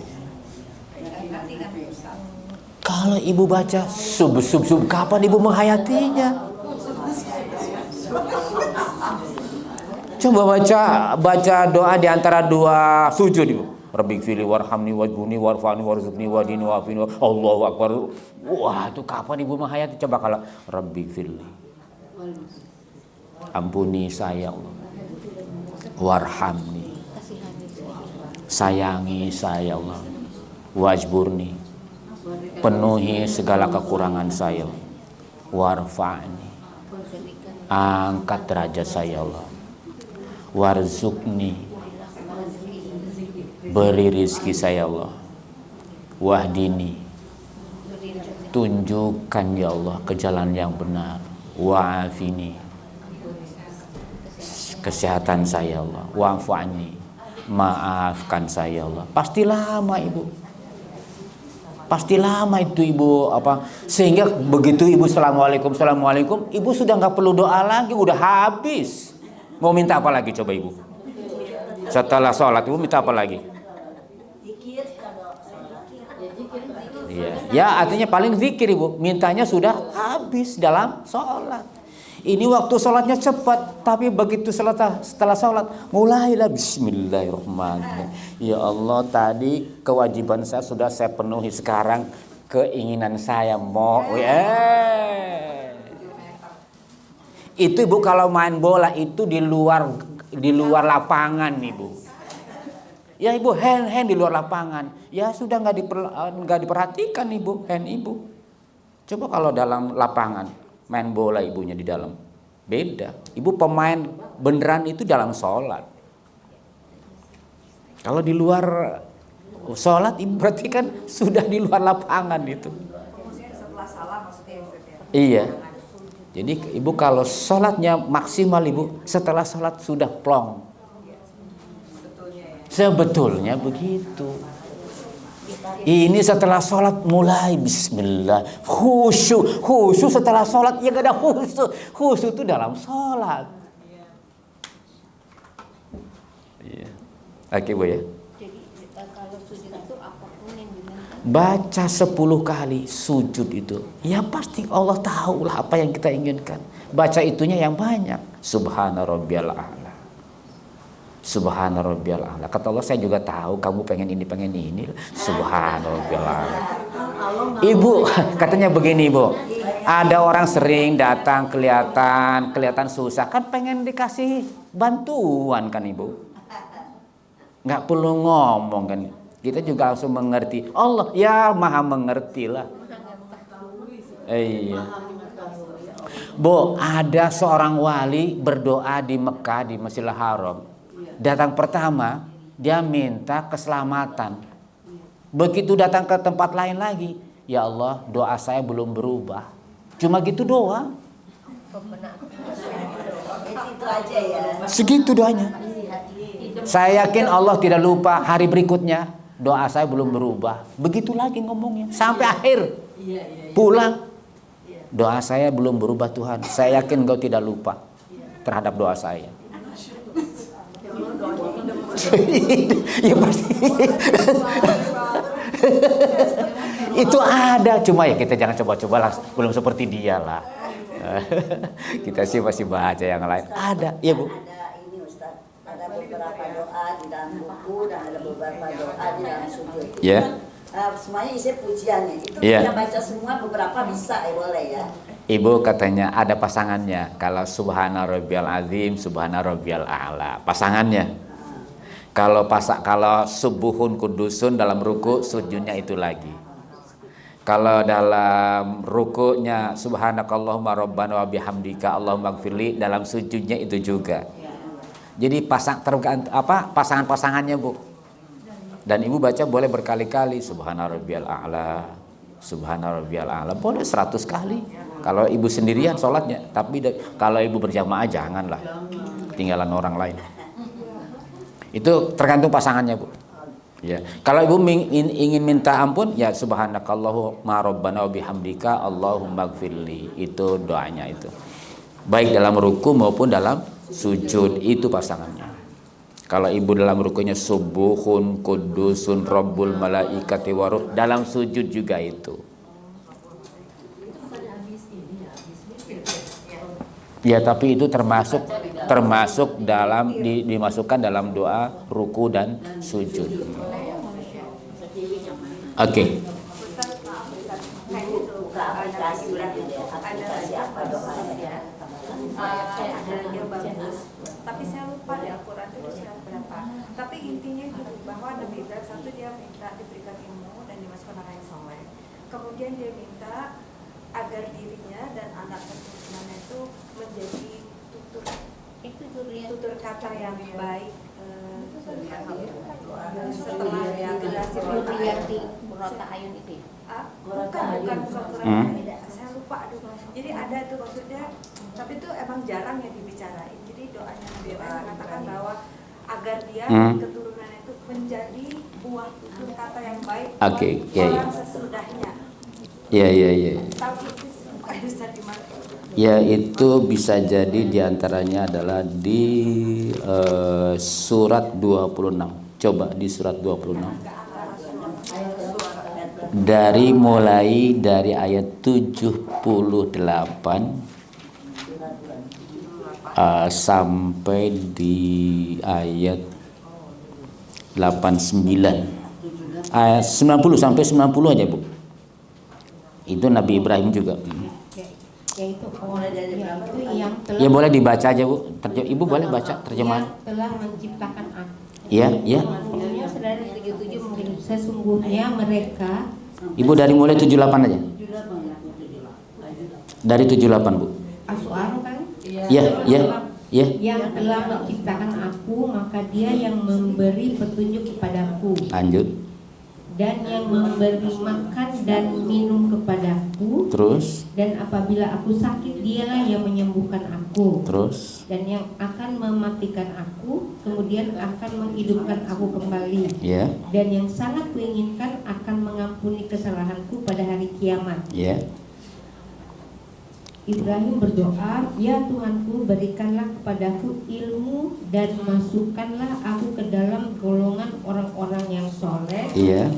Kalau Ibu baca sub, kapan Ibu menghayatinya? Coba baca doa di antara dua sujud Ibu. Rabbighfirli warhamni wajbuni warfa'ni warzuqni wadini wa'afini Allahu Akbar. Wah, itu kapan Ibu menghayati? Coba kalau Rabbighfirli, ampuni saya Allah, warhamni, sayangi saya Allah, wajburni, penuhi segala kekurangan saya, warfa'ni, angkat derajat saya Allah, warzuqni, beri rizki saya Allah, wahdini, tunjukkan ya Allah ke jalan yang benar, wa'afini, kesehatan saya Allah, wa'afani, maafkan saya Allah. Pasti lama Ibu, pasti lama itu Ibu sehingga begitu Ibu assalamualaikum, Ibu sudah nggak perlu doa lagi, udah habis. Mau minta apa lagi coba Ibu? Setelah sholat Ibu minta apa lagi? Ya artinya paling zikir Ibu, mintanya sudah habis dalam sholat. Ini waktu sholatnya cepat, tapi begitu setelah sholat mulailah bismillahirrahmanirrahim. Ya Allah, tadi kewajiban saya sudah saya penuhi, sekarang keinginan saya mau itu Ibu kalau main bola itu di luar lapangan Ibu. Ya Ibu hand di luar lapangan, ya sudah nggak diperhatikan Ibu hand Ibu. Coba kalau dalam lapangan main bola Ibunya di dalam, beda. Ibu pemain beneran itu dalam sholat. Kalau di luar sholat Ibu berarti kan sudah di luar lapangan itu. Setelah salam maksudnya ya. Iya. Jadi Ibu kalau sholatnya maksimal Ibu, setelah sholat sudah plong. Sebetulnya begitu. Ini setelah sholat mulai bismillah, khusyuk setelah sholat, ya gak ada khusyuk itu dalam sholat. Iya. Oke Bu ya. Jadi kalau sujud itu apapun yang baca 10 kali sujud itu, ya pasti Allah tahulah apa yang kita inginkan. Baca itunya yang banyak. Subhana rabbiyal a'la. Subhana rabbiyal a'la. Kata Allah, saya juga tahu kamu pengen ini. Subhana rabbiyal a'la. Ibu, katanya begini, Bu. Ada orang sering datang kelihatan susah, kan pengen dikasih bantuan kan, Ibu. Nggak perlu ngomong kan. Kita juga langsung mengerti. Allah ya maha mengerti lah. Iya. Bu, ada seorang wali berdoa di Mekah, di Masjidil Haram. Datang pertama, dia minta keselamatan. Begitu datang ke tempat lain lagi, ya Allah, doa saya belum berubah. Cuma gitu doang. Itu aja ya. Segitu doanya. Saya yakin Allah tidak lupa hari berikutnya, doa saya belum berubah. Begitu lagi ngomongnya sampai akhir. Pulang. Doa saya belum berubah Tuhan. Saya yakin Engkau tidak lupa terhadap doa saya. Ya pasti. Itu ada, cuma ya kita jangan coba-coba lah, belum seperti dia lah. Kita sih masih baca yang lain. Ada, ya Bu. Ada ini Ustaz, ada beberapa doa di dalam buku dan ada beberapa doa di dalam sujud. Ya. Semuanya isi pujiannya. Itu Ya. kita baca semua, beberapa bisa ya boleh ya. Ibu katanya ada pasangannya. Kalau subhana rabbiyal azim, subhana rabbiyal a'la. Pasangannya. Kalau subuhun kudusun dalam ruku, sujudnya itu lagi. Kalau dalam rukunya subhanakallahumma rabbana wa bihamdika Allahumma gfirli, dalam sujudnya itu juga. Jadi pasangan-pasangannya, Bu. Dan Ibu baca boleh berkali-kali subhana rabbiyal a'la, subhana rabbiyal a'la, boleh 100 kali. Kalau Ibu sendirian sholatnya, tapi kalau Ibu berjamaah janganlah. Tinggalan orang lain. Itu tergantung pasangannya, Bu. Ya. Kalau Ibu ingin minta ampun, ya subhanakallahumma rabbana wa bihamdika Allahumma gfirli. Itu doanya itu. Baik dalam ruku maupun dalam sujud, itu pasangannya. Kalau Ibu dalam rukunya subuhun kudusun rabbul malaikati waruh, dalam sujud juga itu. Ya, tapi itu termasuk dalam dimasukkan dalam doa ruku dan sujud. Oke. Adanya bagus, tapi saya lupa di Al-Quran itu surat berapa. Tapi intinya gitu, bahwa Nabi Ibrahim satu dia minta diberikan ilmu dan dimasukkan orang yang soleh. Kemudian dia minta agar dirinya dan anak keturunannya itu menjadi tutur kata yang baik setelah generasi Nuriyati Murata Ayun itu. bukan Quran. Saya lupa, jadi ada itu maksudnya, tapi itu emang jarang yang dibicarain. Jadi doanya Nabi Ibrahim mengatakan bahwa agar dia keturunannya itu menjadi buah tutur kata yang baik orang sesudahnya. Iya. Tahu itu Ustaz di mana? Ya, itu bisa jadi diantaranya adalah di surat 26. Coba di surat 26. Mulai dari ayat 78 sampai di ayat 89. Ayat 90 sampai 90 aja, Bu. Itu Nabi Ibrahim juga. Yaitu yang telah, Ya boleh dibaca aja, Bu. Ibu boleh baca terjemahan. yang telah menciptakan aku. Iya. Saudara 77 mungkin sesungguhnya mereka. Ibu dari mulai 78 aja. Dari 78, Bu. As-Su'ara kan? Iya. Yang telah menciptakan aku, maka dia yang memberi petunjuk kepadaku. Lanjut. Dan yang memberi makan dan minum kepadaku. Terus. Dan apabila aku sakit, dialah yang menyembuhkan aku. Terus. Dan yang akan mematikan aku, kemudian akan menghidupkan aku kembali. Ya. Dan yang sangat kuinginkan akan mengampuni kesalahanku pada hari kiamat. Ya. Ibrahim berdoa, ya Tuhanku, berikanlah kepadaku ilmu dan masukkanlah aku ke dalam golongan orang-orang yang soleh. Iya.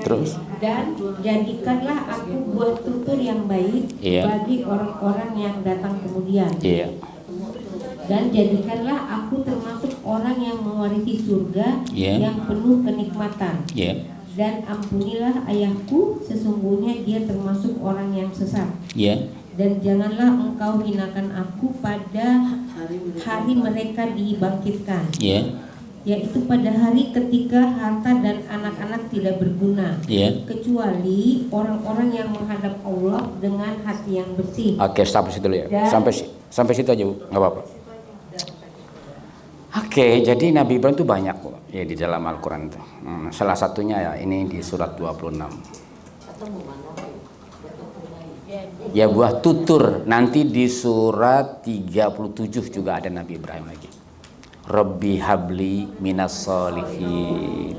Terus? Dan jadikanlah aku buah tutur yang baik Iya. bagi orang-orang yang datang kemudian. Iya. Dan jadikanlah aku termasuk orang yang mewarisi surga Iya. yang penuh kenikmatan. Iya. Dan ampunilah ayahku, sesungguhnya dia termasuk orang yang sesat. Iya. Dan janganlah engkau hinakan aku pada hari mereka dibangkitkan, Iya. yaitu pada hari ketika harta dan anak-anak tidak berguna, Iya. kecuali orang-orang yang menghadap Allah dengan hati yang bersih. Oke, sampai situ dulu ya. Dan- Sampai situ aja, Bu. Nggak apa-apa. Oke, jadi Nabi Ibrahim itu banyak, Bu, ya di dalam Al-Qur'an itu. Salah satunya ya ini di surat 26. Ya, buah tutur. Nanti di surat 37 juga ada Nabi Ibrahim lagi. Rabbi habli minas sholihin.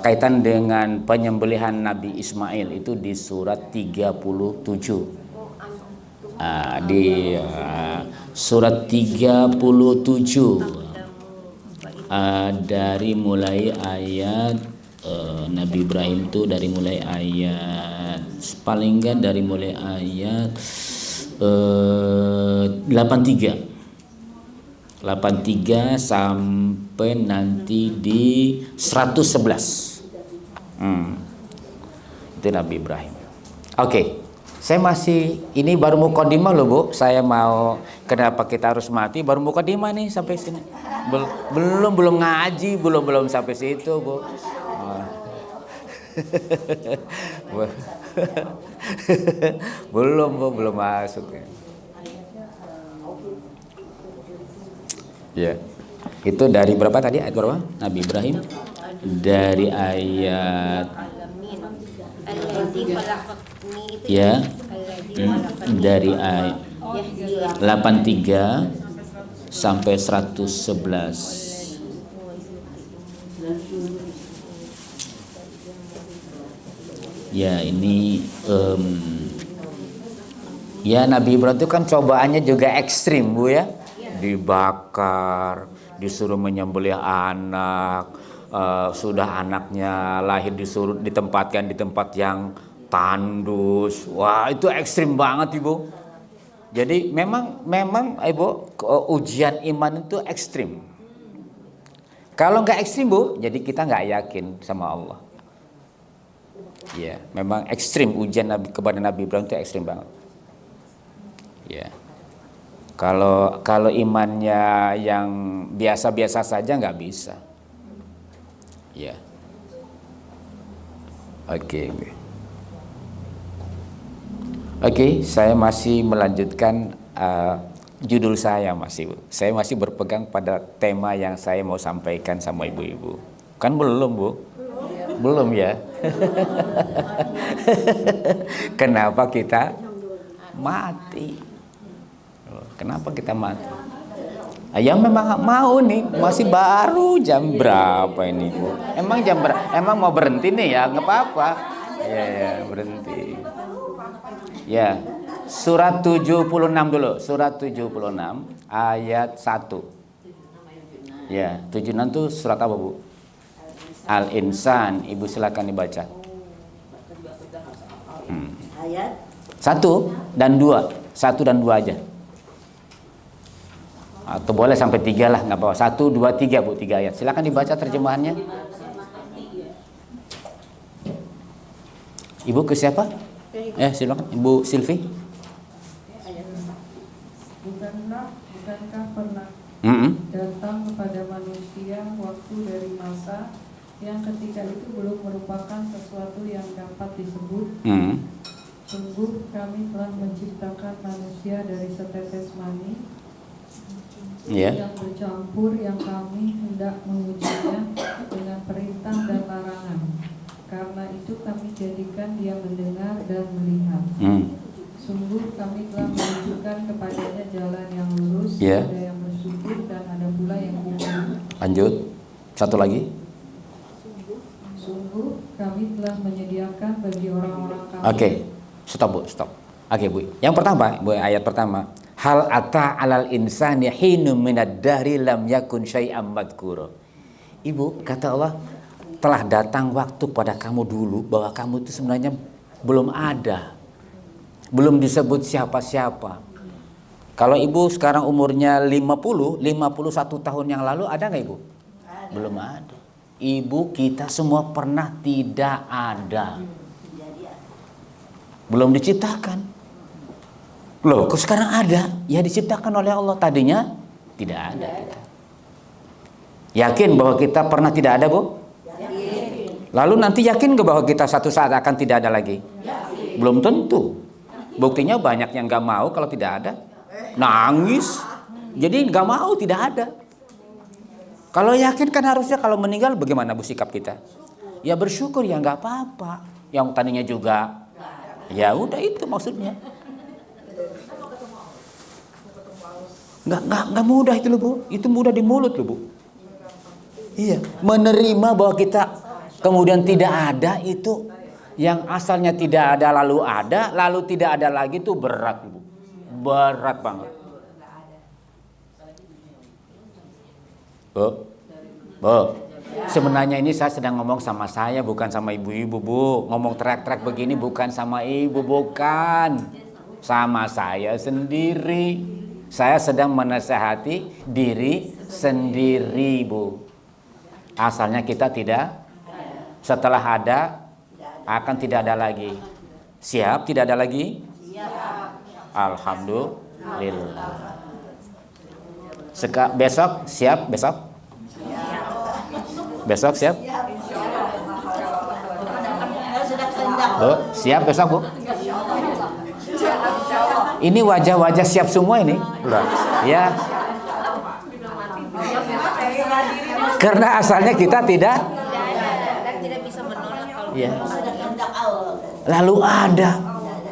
Kaitan dengan penyembelihan Nabi Ismail itu di surat 37. Di surat 37 dari mulai ayat Nabi Ibrahim itu dari mulai ayat paling enggak dari mulai ayat 83 sampai nanti di 111. Itu Nabi Ibrahim. Oke. Saya masih, ini baru mukadimah loh, Bu. Saya mau, kenapa kita harus mati, baru mukadimah nih sampai sini. Belum ngaji, belum sampai situ, Bu. Belum, Bu, belum masuk ya. Ya. Itu dari berapa tadi? Ayat berapa? Nabi Ibrahim dari ayat ya dari ayat 83 sampai 111. Ya, ini ya Nabi Ibrahim itu kan cobaannya juga ekstrim, Bu ya. Dibakar, disuruh menyembelih anak, sudah anaknya lahir disuruh ditempatkan di tempat yang tandus. Wah, itu ekstrim banget, Ibu. Jadi memang Ibu, ujian iman itu ekstrim. Kalau nggak ekstrim, Bu, jadi kita nggak yakin sama Allah. Ya, memang ekstrim ujian kepada Nabi Ibrahim itu ekstrim banget. Ya. Kalau imannya yang biasa-biasa saja nggak bisa. Ya. Oke, saya masih melanjutkan judul saya masih. Saya masih berpegang pada tema yang saya mau sampaikan sama ibu-ibu. Kan belum, Bu? Belum ya? Kenapa kita mati? Kenapa kita mati? Ya memang mau nih, masih baru jam berapa ini, Bu? Emang jam berapa? Emang mau berhenti nih ya? Nggak apa-apa. Ya, berhenti. Ya, surat 76 dulu. Surat 76 ayat 1. Ya, 76 itu surat apa, Bu? Al-Insan. Ibu silakan dibaca. Ayat 1 dan 2. 1 dan 2 aja. Atau boleh sampai 3 lah, nggak apa-apa. 1, 2, 3, Bu, 3 ayat. Silakan dibaca terjemahannya. Ibu ke siapa? Silakan Ibu Silvi. Bukankah pernah datang kepada manusia waktu dari masa yang ketika itu belum merupakan sesuatu yang dapat disebut? Sungguh kami telah menciptakan manusia dari setetes mani yang bercampur, yang kami hendak mengujinya dengan perintah dan larangan. Karena itu kami jadikan dia mendengar dan melihat. Sungguh kami telah menunjukkan kepadanya jalan yang lurus, ada yang bersyukur dan ada pula yang kufur. Lanjut, satu lagi. Sungguh kami telah menyediakan bagi orang-orang kami. Oke, stop, Bu, stop. Oke, Bu. Yang pertama, Bu, ayat pertama. Hal ata alal insani hinum minad dahri lam yakun syai'am madhkura. Ibu, kata Allah, telah datang waktu pada kamu dulu bahwa kamu itu sebenarnya belum ada, belum disebut siapa-siapa. Kalau ibu sekarang umurnya 51 tahun yang lalu ada nggak ibu? Belum ada. Ibu kita semua pernah tidak ada, belum diciptakan. Loh, kok sekarang ada? Ya diciptakan oleh Allah. Tadinya tidak ada. Yakin bahwa kita pernah tidak ada, Bu? Lalu nanti yakin nggak bahwa kita satu saat akan tidak ada lagi? Belum tentu. Buktinya banyak yang nggak mau kalau tidak ada. Nangis. Jadi nggak mau tidak ada. Kalau yakin kan harusnya kalau meninggal bagaimana Bu sikap kita? Ya bersyukur, ya nggak apa-apa. Yang tadinya juga, ya udah itu maksudnya. Nggak mudah itu loh Bu. Itu mudah di mulut loh Bu. Iya, menerima bahwa kita kemudian tidak ada itu, yang asalnya tidak ada lalu tidak ada lagi, itu berat Bu. Berat banget. Bu, sebenarnya ini saya sedang ngomong sama saya, bukan sama ibu-ibu Bu. Ngomong teriak-teriak begini bukan sama ibu, bukan. Sama saya sendiri. Saya sedang menasehati diri sendiri Bu. Asalnya kita tidak, setelah ada akan tidak ada lagi. Siap tidak ada lagi? Alhamdulillah. Besok siap? Besok? Besok siap? Bu, siap besok Bu? Ini wajah-wajah siap semua ini. Ya. Karena asalnya kita tidak bisa menolak kalau ya. Lalu ada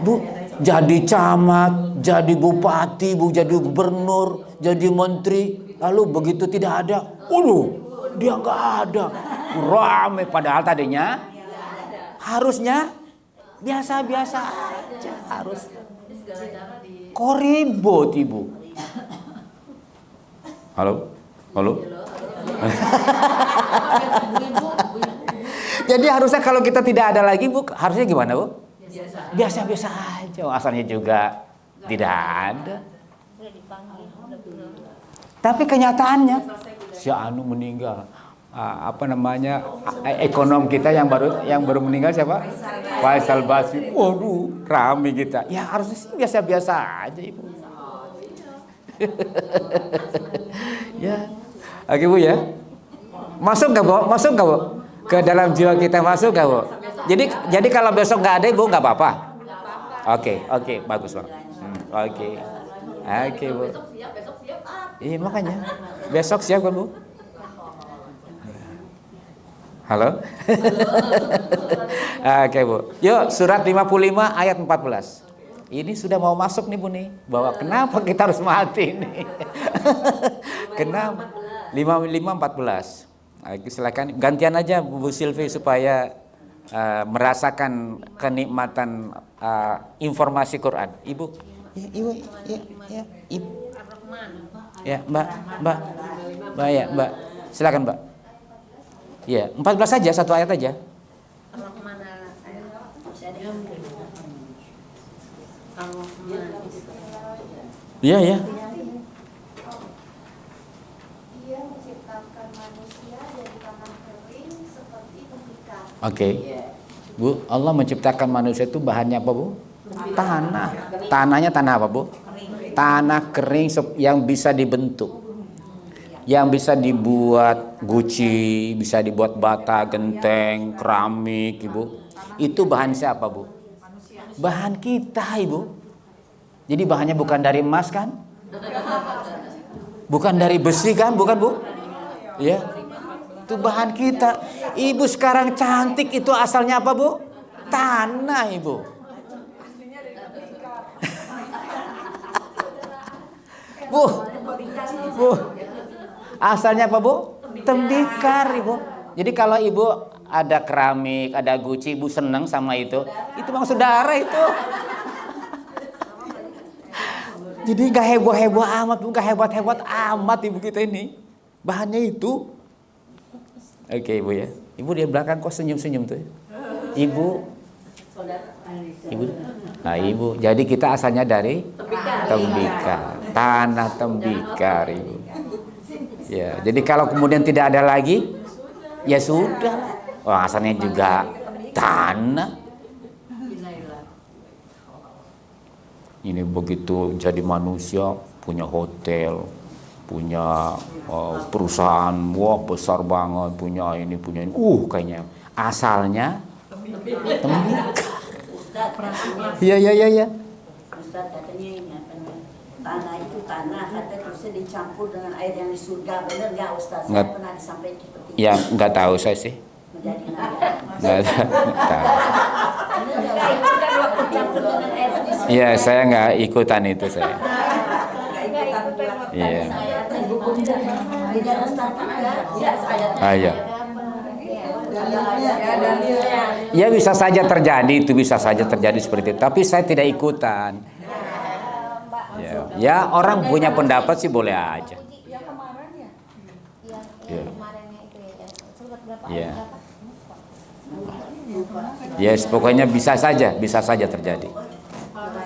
Bu, jadi camat, jadi bupati, Bu, jadi gubernur, jadi menteri. Lalu begitu tidak ada, dia nggak ada. Rame padahal tadinya harusnya biasa-biasa aja, harus koribot Ibu. Halo? Jadi harusnya kalau kita tidak ada lagi Bu, harusnya gimana Bu? Biasa-biasa aja. Asalnya juga tidak ada. Tapi kenyataannya si Anu meninggal. Ekonom kita yang baru meninggal siapa? Faisal Basri. Waduh, rame kita. Ya harusnya sih biasa-biasa aja Ibu. Ya. Oke Bu ya. Masuk nggak Bu? Ke dalam jiwa kita masuk nggak Bu? Jadi kalau besok nggak ada Bu nggak apa-apa. Oke, bagus Bang. Oke Bu. Iya makanya besok siap kan Bu? Halo? Oke Bu. Yuk surat 55 ayat 14. Ini sudah mau masuk nih Bu nih. Bahwa kenapa kita harus mati nih? Kenapa? 55-14. Silakan gantian aja Bu Silvi supaya merasakan kenikmatan informasi Quran. Ibu. Ibu. Ya, Mbak. Silakan Mbak. Ya, 14 saja, satu ayat aja. Iya. Dia menciptakan manusia dari tanah kering seperti tembikar. Oke. Bu, Allah menciptakan manusia itu bahannya apa Bu? Tanah. Tanahnya tanah apa Bu? Tanah kering yang bisa dibentuk. Yang bisa dibuat guci, bisa dibuat bata, genteng, keramik, Ibu. Itu bahan siapa, Bu? Bahan kita, Ibu. Jadi bahannya bukan dari emas kan? Bukan dari besi kan? Bukan, Bu? Ya. Itu bahan kita. Ibu sekarang cantik itu asalnya apa, Bu? Tanah, Ibu. Bu. Asalnya apa Bu? Tembikar Ibu. Jadi kalau Ibu ada keramik, ada guci, Ibu senang sama itu memang saudara itu. Jadi gak heboh-heboh amat, gak hebat-hebat amat Ibu kita ini. Bahannya itu. Oke Ibu ya. Ibu di belakang kok senyum-senyum tuh? Ibu. Ibu. Nah, ibu. Jadi kita asalnya dari tembikar. Tanah tembikar, ibu. Ya, jadi kalau kemudian tidak ada lagi, ya sudah. Orang asalnya juga tanah. Ini begitu jadi manusia, punya hotel, punya perusahaan, wah besar banget, punya ini. Kayaknya asalnya tembikar. Iya. Ustaz katanya ini tanah itu tanah, kata terusnya dicampur dengan air yang di surga, benar nggak Ustaz? Saya pernah disampaikan seperti itu. Ya nggak tahu saya sih. Menjadi Nggak tahu. Iya, saya nggak ikutan itu saya. Iya. Iya. Ya bisa saja terjadi, itu bisa saja terjadi seperti itu. Tapi saya tidak ikutan. Ya orang punya pendapat sih boleh aja. Yang kemarin ya? Yang kemarinnya itu ya. Surat berapa? Iya. Yes, pokoknya bisa saja terjadi.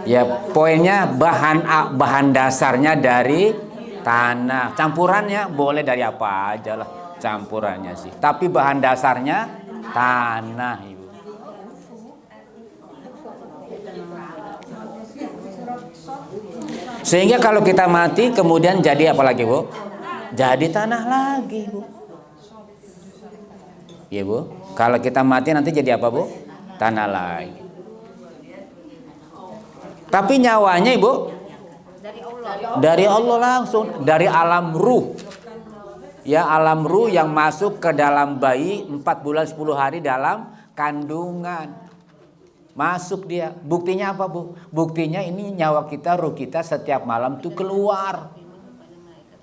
Ya, poinnya bahan dasarnya dari tanah. Campurannya boleh dari apa aja lah campurannya sih. Tapi bahan dasarnya tanah, Ibu. Sehingga kalau kita mati kemudian jadi apa lagi, Bu? Jadi tanah lagi, Bu. Iya, Bu. Kalau kita mati nanti jadi apa, Bu? Tanah lagi. Tapi nyawanya, Ibu, dari Allah langsung, dari alam ruh. Ya, alam ruh yang masuk ke dalam bayi 4 bulan 10 hari dalam kandungan. Masuk dia. Buktinya apa, Bu? Buktinya ini nyawa kita, ruh kita setiap malam tuh keluar.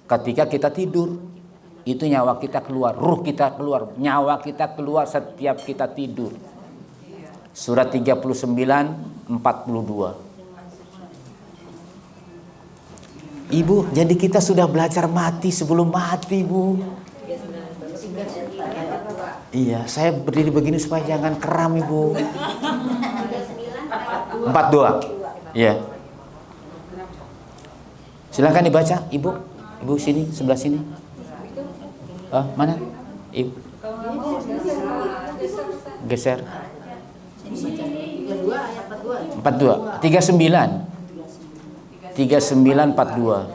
Ketika kita tidur, itu nyawa kita keluar, ruh kita keluar, nyawa kita keluar setiap kita tidur. Surat 39:42. Ibu, jadi kita sudah belajar mati sebelum mati, Bu. Iya, saya berdiri begini supaya jangan kram, Ibu. 42. Iya. Silakan dibaca, Ibu. Ibu sini, sebelah sini. Mana? Ibu. Geser. 42. 39. 39:42.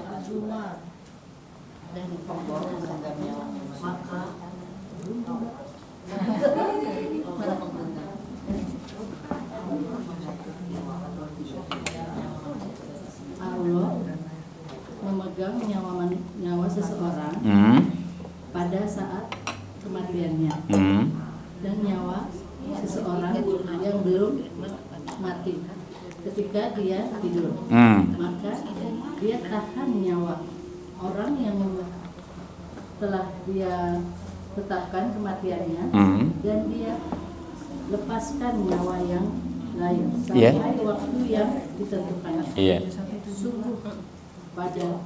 Allah memegang nyawa seseorang pada saat kematiannya dan nyawa seseorang yang belum mati ketika dia tidur, maka dia tahan nyawa orang yang telah dia tetapkan kematiannya dan dia lepaskan nyawa yang lain sampai waktu yang ditentukan. Sungguh pada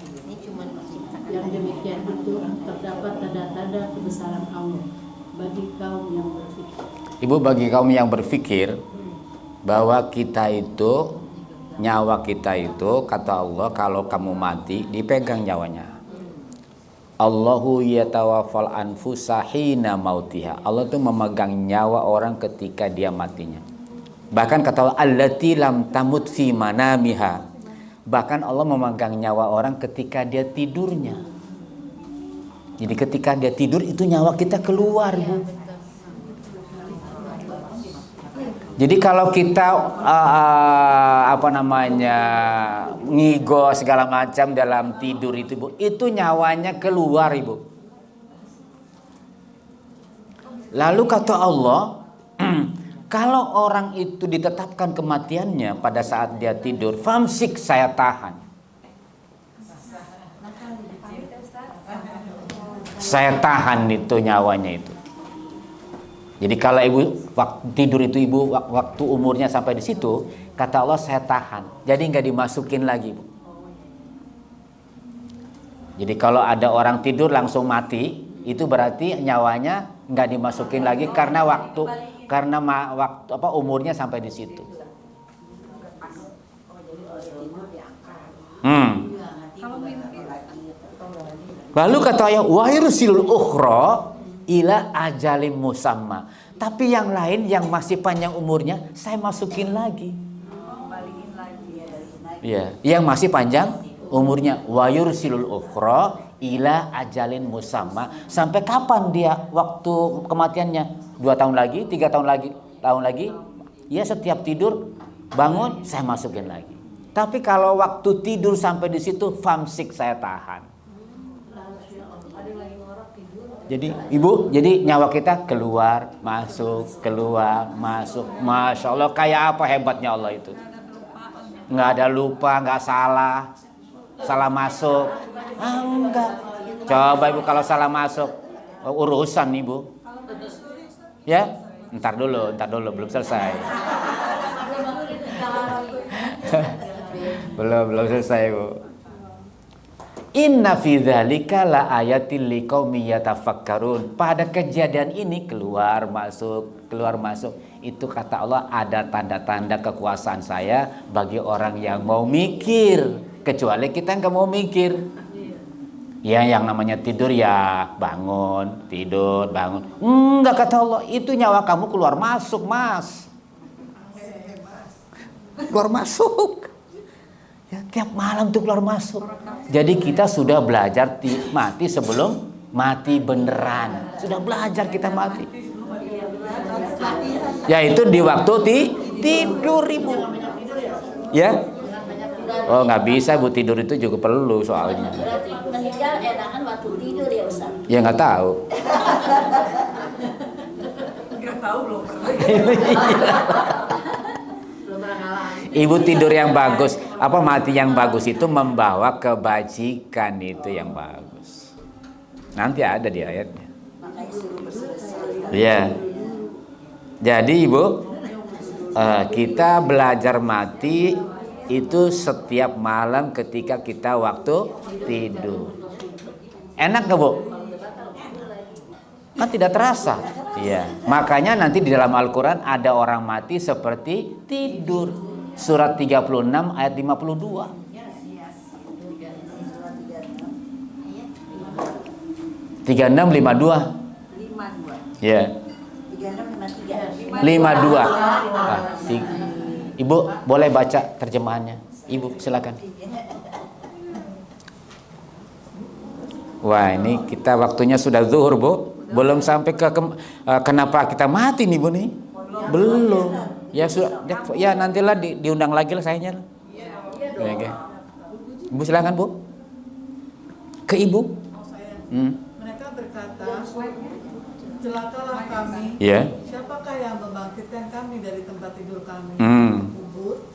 yang demikian itu terdapat tanda-tanda kebesaran Allah bagi kaum yang berpikir. Ibu, bagi kaum yang berpikir bahwa kita itu, nyawa kita itu, kata Allah, kalau kamu mati dipegang nyawanya. Allahu yatawaffal anfusa hina mautiha. Allah tuh memegang nyawa orang ketika dia matinya. Bahkan kata Allah, allati lam tamut fi manamiha. Bahkan Allah memegang nyawa orang ketika dia tidurnya. Jadi ketika dia tidur itu nyawa kita keluar, Bu. Jadi kalau kita ngigo segala macam dalam tidur itu, Bu, itu nyawanya keluar, Ibu. Lalu kata Allah, kalau orang itu ditetapkan kematiannya pada saat dia tidur, famsik, saya tahan. Saya tahan itu nyawanya itu. Jadi kalau ibu waktu tidur itu, ibu waktu umurnya sampai di situ, kata Allah saya tahan. Jadi nggak dimasukin lagi, Bu. Jadi kalau ada orang tidur langsung mati, itu berarti nyawanya nggak dimasukin lagi karena waktu umurnya sampai di situ. Lalu kata ayah wa yursilul ukhra ila ajalim musamma. Tapi yang lain yang masih panjang umurnya saya masukin lagi. Ya, yang masih panjang umurnya wa yursilul ukhra ila ajalin musamma. Sampai kapan dia waktu kematiannya? 2 tahun lagi, 3 tahun lagi. Ya setiap tidur bangun saya masukin lagi. Tapi kalau waktu tidur sampai di situ famsik saya tahan. Jadi ibu, jadi nyawa kita keluar, masuk. Masya Allah, kayak apa hebatnya Allah itu. Nggak ada lupa, nggak salah masuk. Enggak. Coba ibu kalau salah masuk, urusan ibu. Ya, ntar dulu, belum selesai. belum selesai bu. Inna fi dzalika la ayatil liqaumin yatafakkarun. Pada kejadian ini keluar masuk itu kata Allah ada tanda-tanda kekuasaan saya bagi orang yang mau mikir. Kecuali kita nggak mau mikir. Ya yang namanya tidur ya bangun, tidur, bangun. Enggak kata Allah, itu nyawa kamu keluar masuk, Mas. Keluar masuk. Ya, tiap malam tuh keluar masuk. Jadi kita sudah belajar mati sebelum mati beneran. Sudah belajar kita mati. Yaitu di waktu tidur ibu. Ya. Oh nggak bisa bu, tidur itu juga perlu soalnya. Meninggal enakan waktu tidur ya Ustaz? Ya nggak tahu. Nggak tahu belum. Ibu tidur yang bagus, mati yang bagus itu membawa kebajikan, itu yang bagus. Nanti ada di ayatnya. Iya. Jadi ibu, kita belajar mati itu setiap malam ketika kita waktu tidur. Enak nggak bu? Kan tidak terasa. Iya. Makanya nanti di dalam Al-Quran ada orang mati seperti tidur. Surat 36 ayat 52. 3652. Ya. 52. Ibu boleh baca terjemahannya. Ibu silakan. Wah ini kita waktunya sudah zuhur bu. Belum sampai ke kenapa kita mati nih bu nih? Belum. Ya sudah. Ya nantilah diundang lagi lah sayanya. Ya, Ibu silakan bu. Ke ibu. Mereka berkata, celakalah kami. Ya. Siapakah yang membangkitkan kami dari tempat tidur kami? Kubur.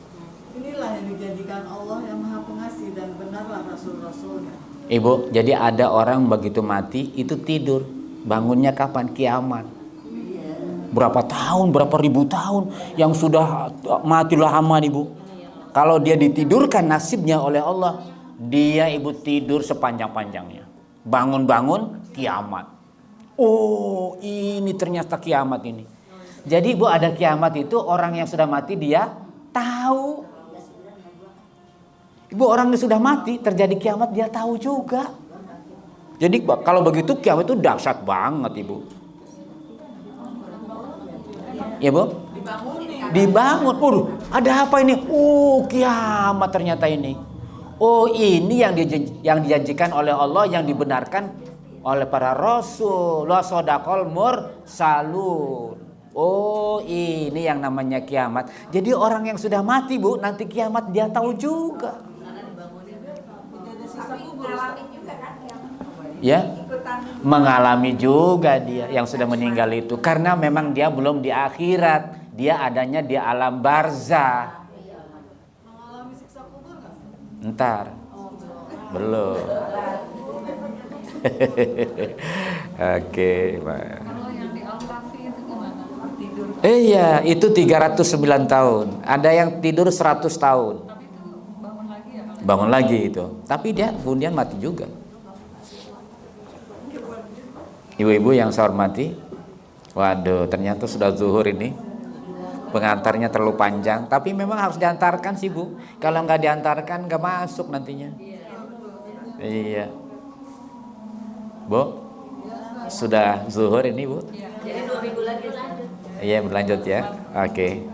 Inilah yang dijadikan Allah yang Maha Pengasih dan benarlah Rasul-Rasulnya. Ibu, jadi ada orang begitu mati itu tidur. Bangunnya kapan? Kiamat. Berapa tahun, berapa ribu tahun yang sudah mati lama ibu. Kalau dia ditidurkan nasibnya oleh Allah, dia ibu tidur sepanjang-panjangnya. Bangun-bangun kiamat. Oh, ini ternyata kiamat ini. Jadi ibu ada kiamat itu orang yang sudah mati dia tahu. Ibu orang yang sudah mati terjadi kiamat dia tahu juga. Jadi kalau begitu kiamat itu dahsyat banget ibu. Ya bu? Dibangun. Ada apa ini? Kiamat ternyata ini. Oh ini yang dijanjikan oleh Allah, yang dibenarkan oleh para rasul. La sodaqal mursalun. Oh ini yang namanya kiamat. Jadi orang yang sudah mati bu, nanti kiamat dia tahu juga. Ya, mengalami juga dia yang sudah meninggal itu, karena memang dia belum di akhirat, dia adanya di alam barzah. Mengalami siksa kubur nggak? Ntar, belum. Oke, Pak. Kalau yang di Al-Kahfi itu gimana? Tidur. Iya, itu 309 tahun. Ada yang tidur 100 tahun. Tapi itu bangun lagi ya? Bangun lagi itu. Tapi dia kemudian mati juga. Ibu-ibu yang saya hormati, waduh ternyata sudah zuhur ini. Pengantarnya terlalu panjang, tapi memang harus diantarkan sih Bu. Kalau nggak diantarkan nggak masuk nantinya. Iya. Bu, sudah zuhur ini Bu? Jadi 2 minggu lagi lanjut. Iya berlanjut ya. Oke.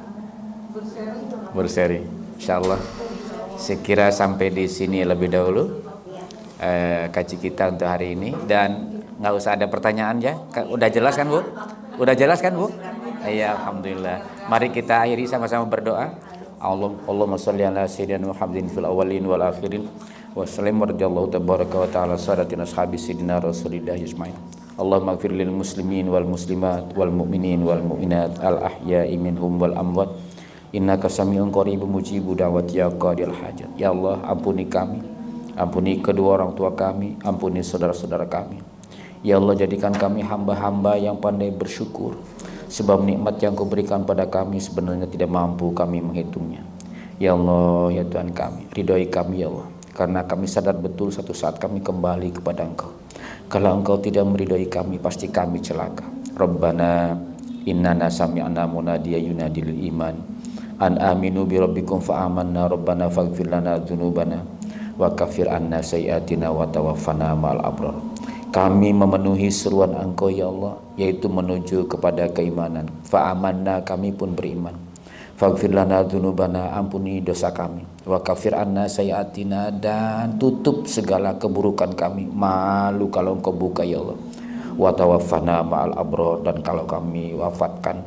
Berseri. Insyaallah. Saya kira sampai di sini lebih dahulu kaji kita untuk hari ini, dan nggak usah ada pertanyaan ya. Udah jelas kan Bu? Udah jelas kan Bu? Iya, alhamdulillah. Mari kita akhiri sama-sama berdoa. Allahumma shalli ala sayyidina Muhammadin fil awwalin wal akhirin wa sallim radhiyallahu tabaraka wa ta'ala sadatina ashabi sayyidina Rasulillah ajmain. Allahumma ighfir lil muslimin wal muslimat wal mu'minin wal mu'minat al ahya'i minhum wal amwat. Innaka sami'un qaribun mujibu da'wati ya qadil hajat. Ya Allah, ampuni kami, ampuni kedua orang tua kami, ampuni saudara-saudara kami. Ya Allah, jadikan kami hamba-hamba yang pandai bersyukur, sebab nikmat yang Kau berikan pada kami sebenarnya tidak mampu kami menghitungnya. Ya Allah, ya Tuhan kami, ridhoi kami ya Allah, karena kami sadar betul satu saat kami kembali kepada Engkau. Kalau Engkau tidak meridhoi kami, pasti kami celaka. Rabbana innana sami'na munadiyan yunadi lil iman an aminu bi rabbikum fa amanna rabbana faghfir lana dzunubana wa kaffir anna sayyi'atina wa tawaffana ma'al abrar. Kami memenuhi seruan Engkau ya Allah, yaitu menuju kepada keimanan. Fa'amanna, kami pun beriman. Faghfir lana dzunubana, ampuni dosa kami. Wa kafir anna sayyi'atina, dan tutup segala keburukan kami. Malu kalau Engkau buka ya Allah. Wa tawaffana ma'al abrar, dan kalau kami wafatkan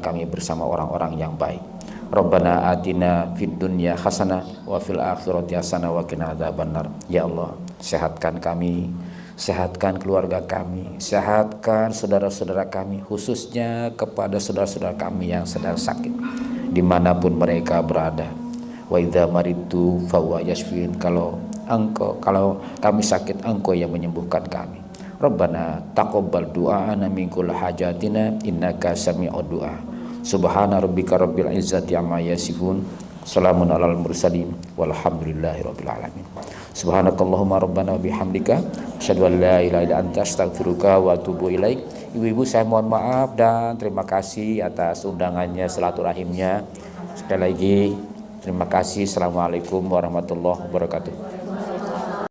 kami bersama orang-orang yang baik. Rabbana atina fid dunya hasanah wa fil akhirati hasanah wa qina adzabannar. Ya Allah, sehatkan kami, sehatkan keluarga kami, sehatkan saudara-saudara kami, khususnya kepada saudara-saudara kami yang sedang sakit dimanapun mereka berada. Wa idza maritu fa huwa yashfin, kalau kami sakit, Engkau yang menyembuhkan kami. Rabbana taqabbal du'ana min kulli hajatina innaka sami'ud du'a. Subhana rabbika rabbil izzati amma yasifun, salamun alal mursalin, walhamdulillahi rabbil alamin. Subhanakallahumma rabbana wa bihamdika asyhadu an la ilaha illa anta astaghfiruka wa atubu ilaik. Ibu-ibu, saya mohon maaf dan terima kasih atas undangannya, silaturahimnya. Sekali lagi terima kasih. Assalamualaikum warahmatullahi wabarakatuh.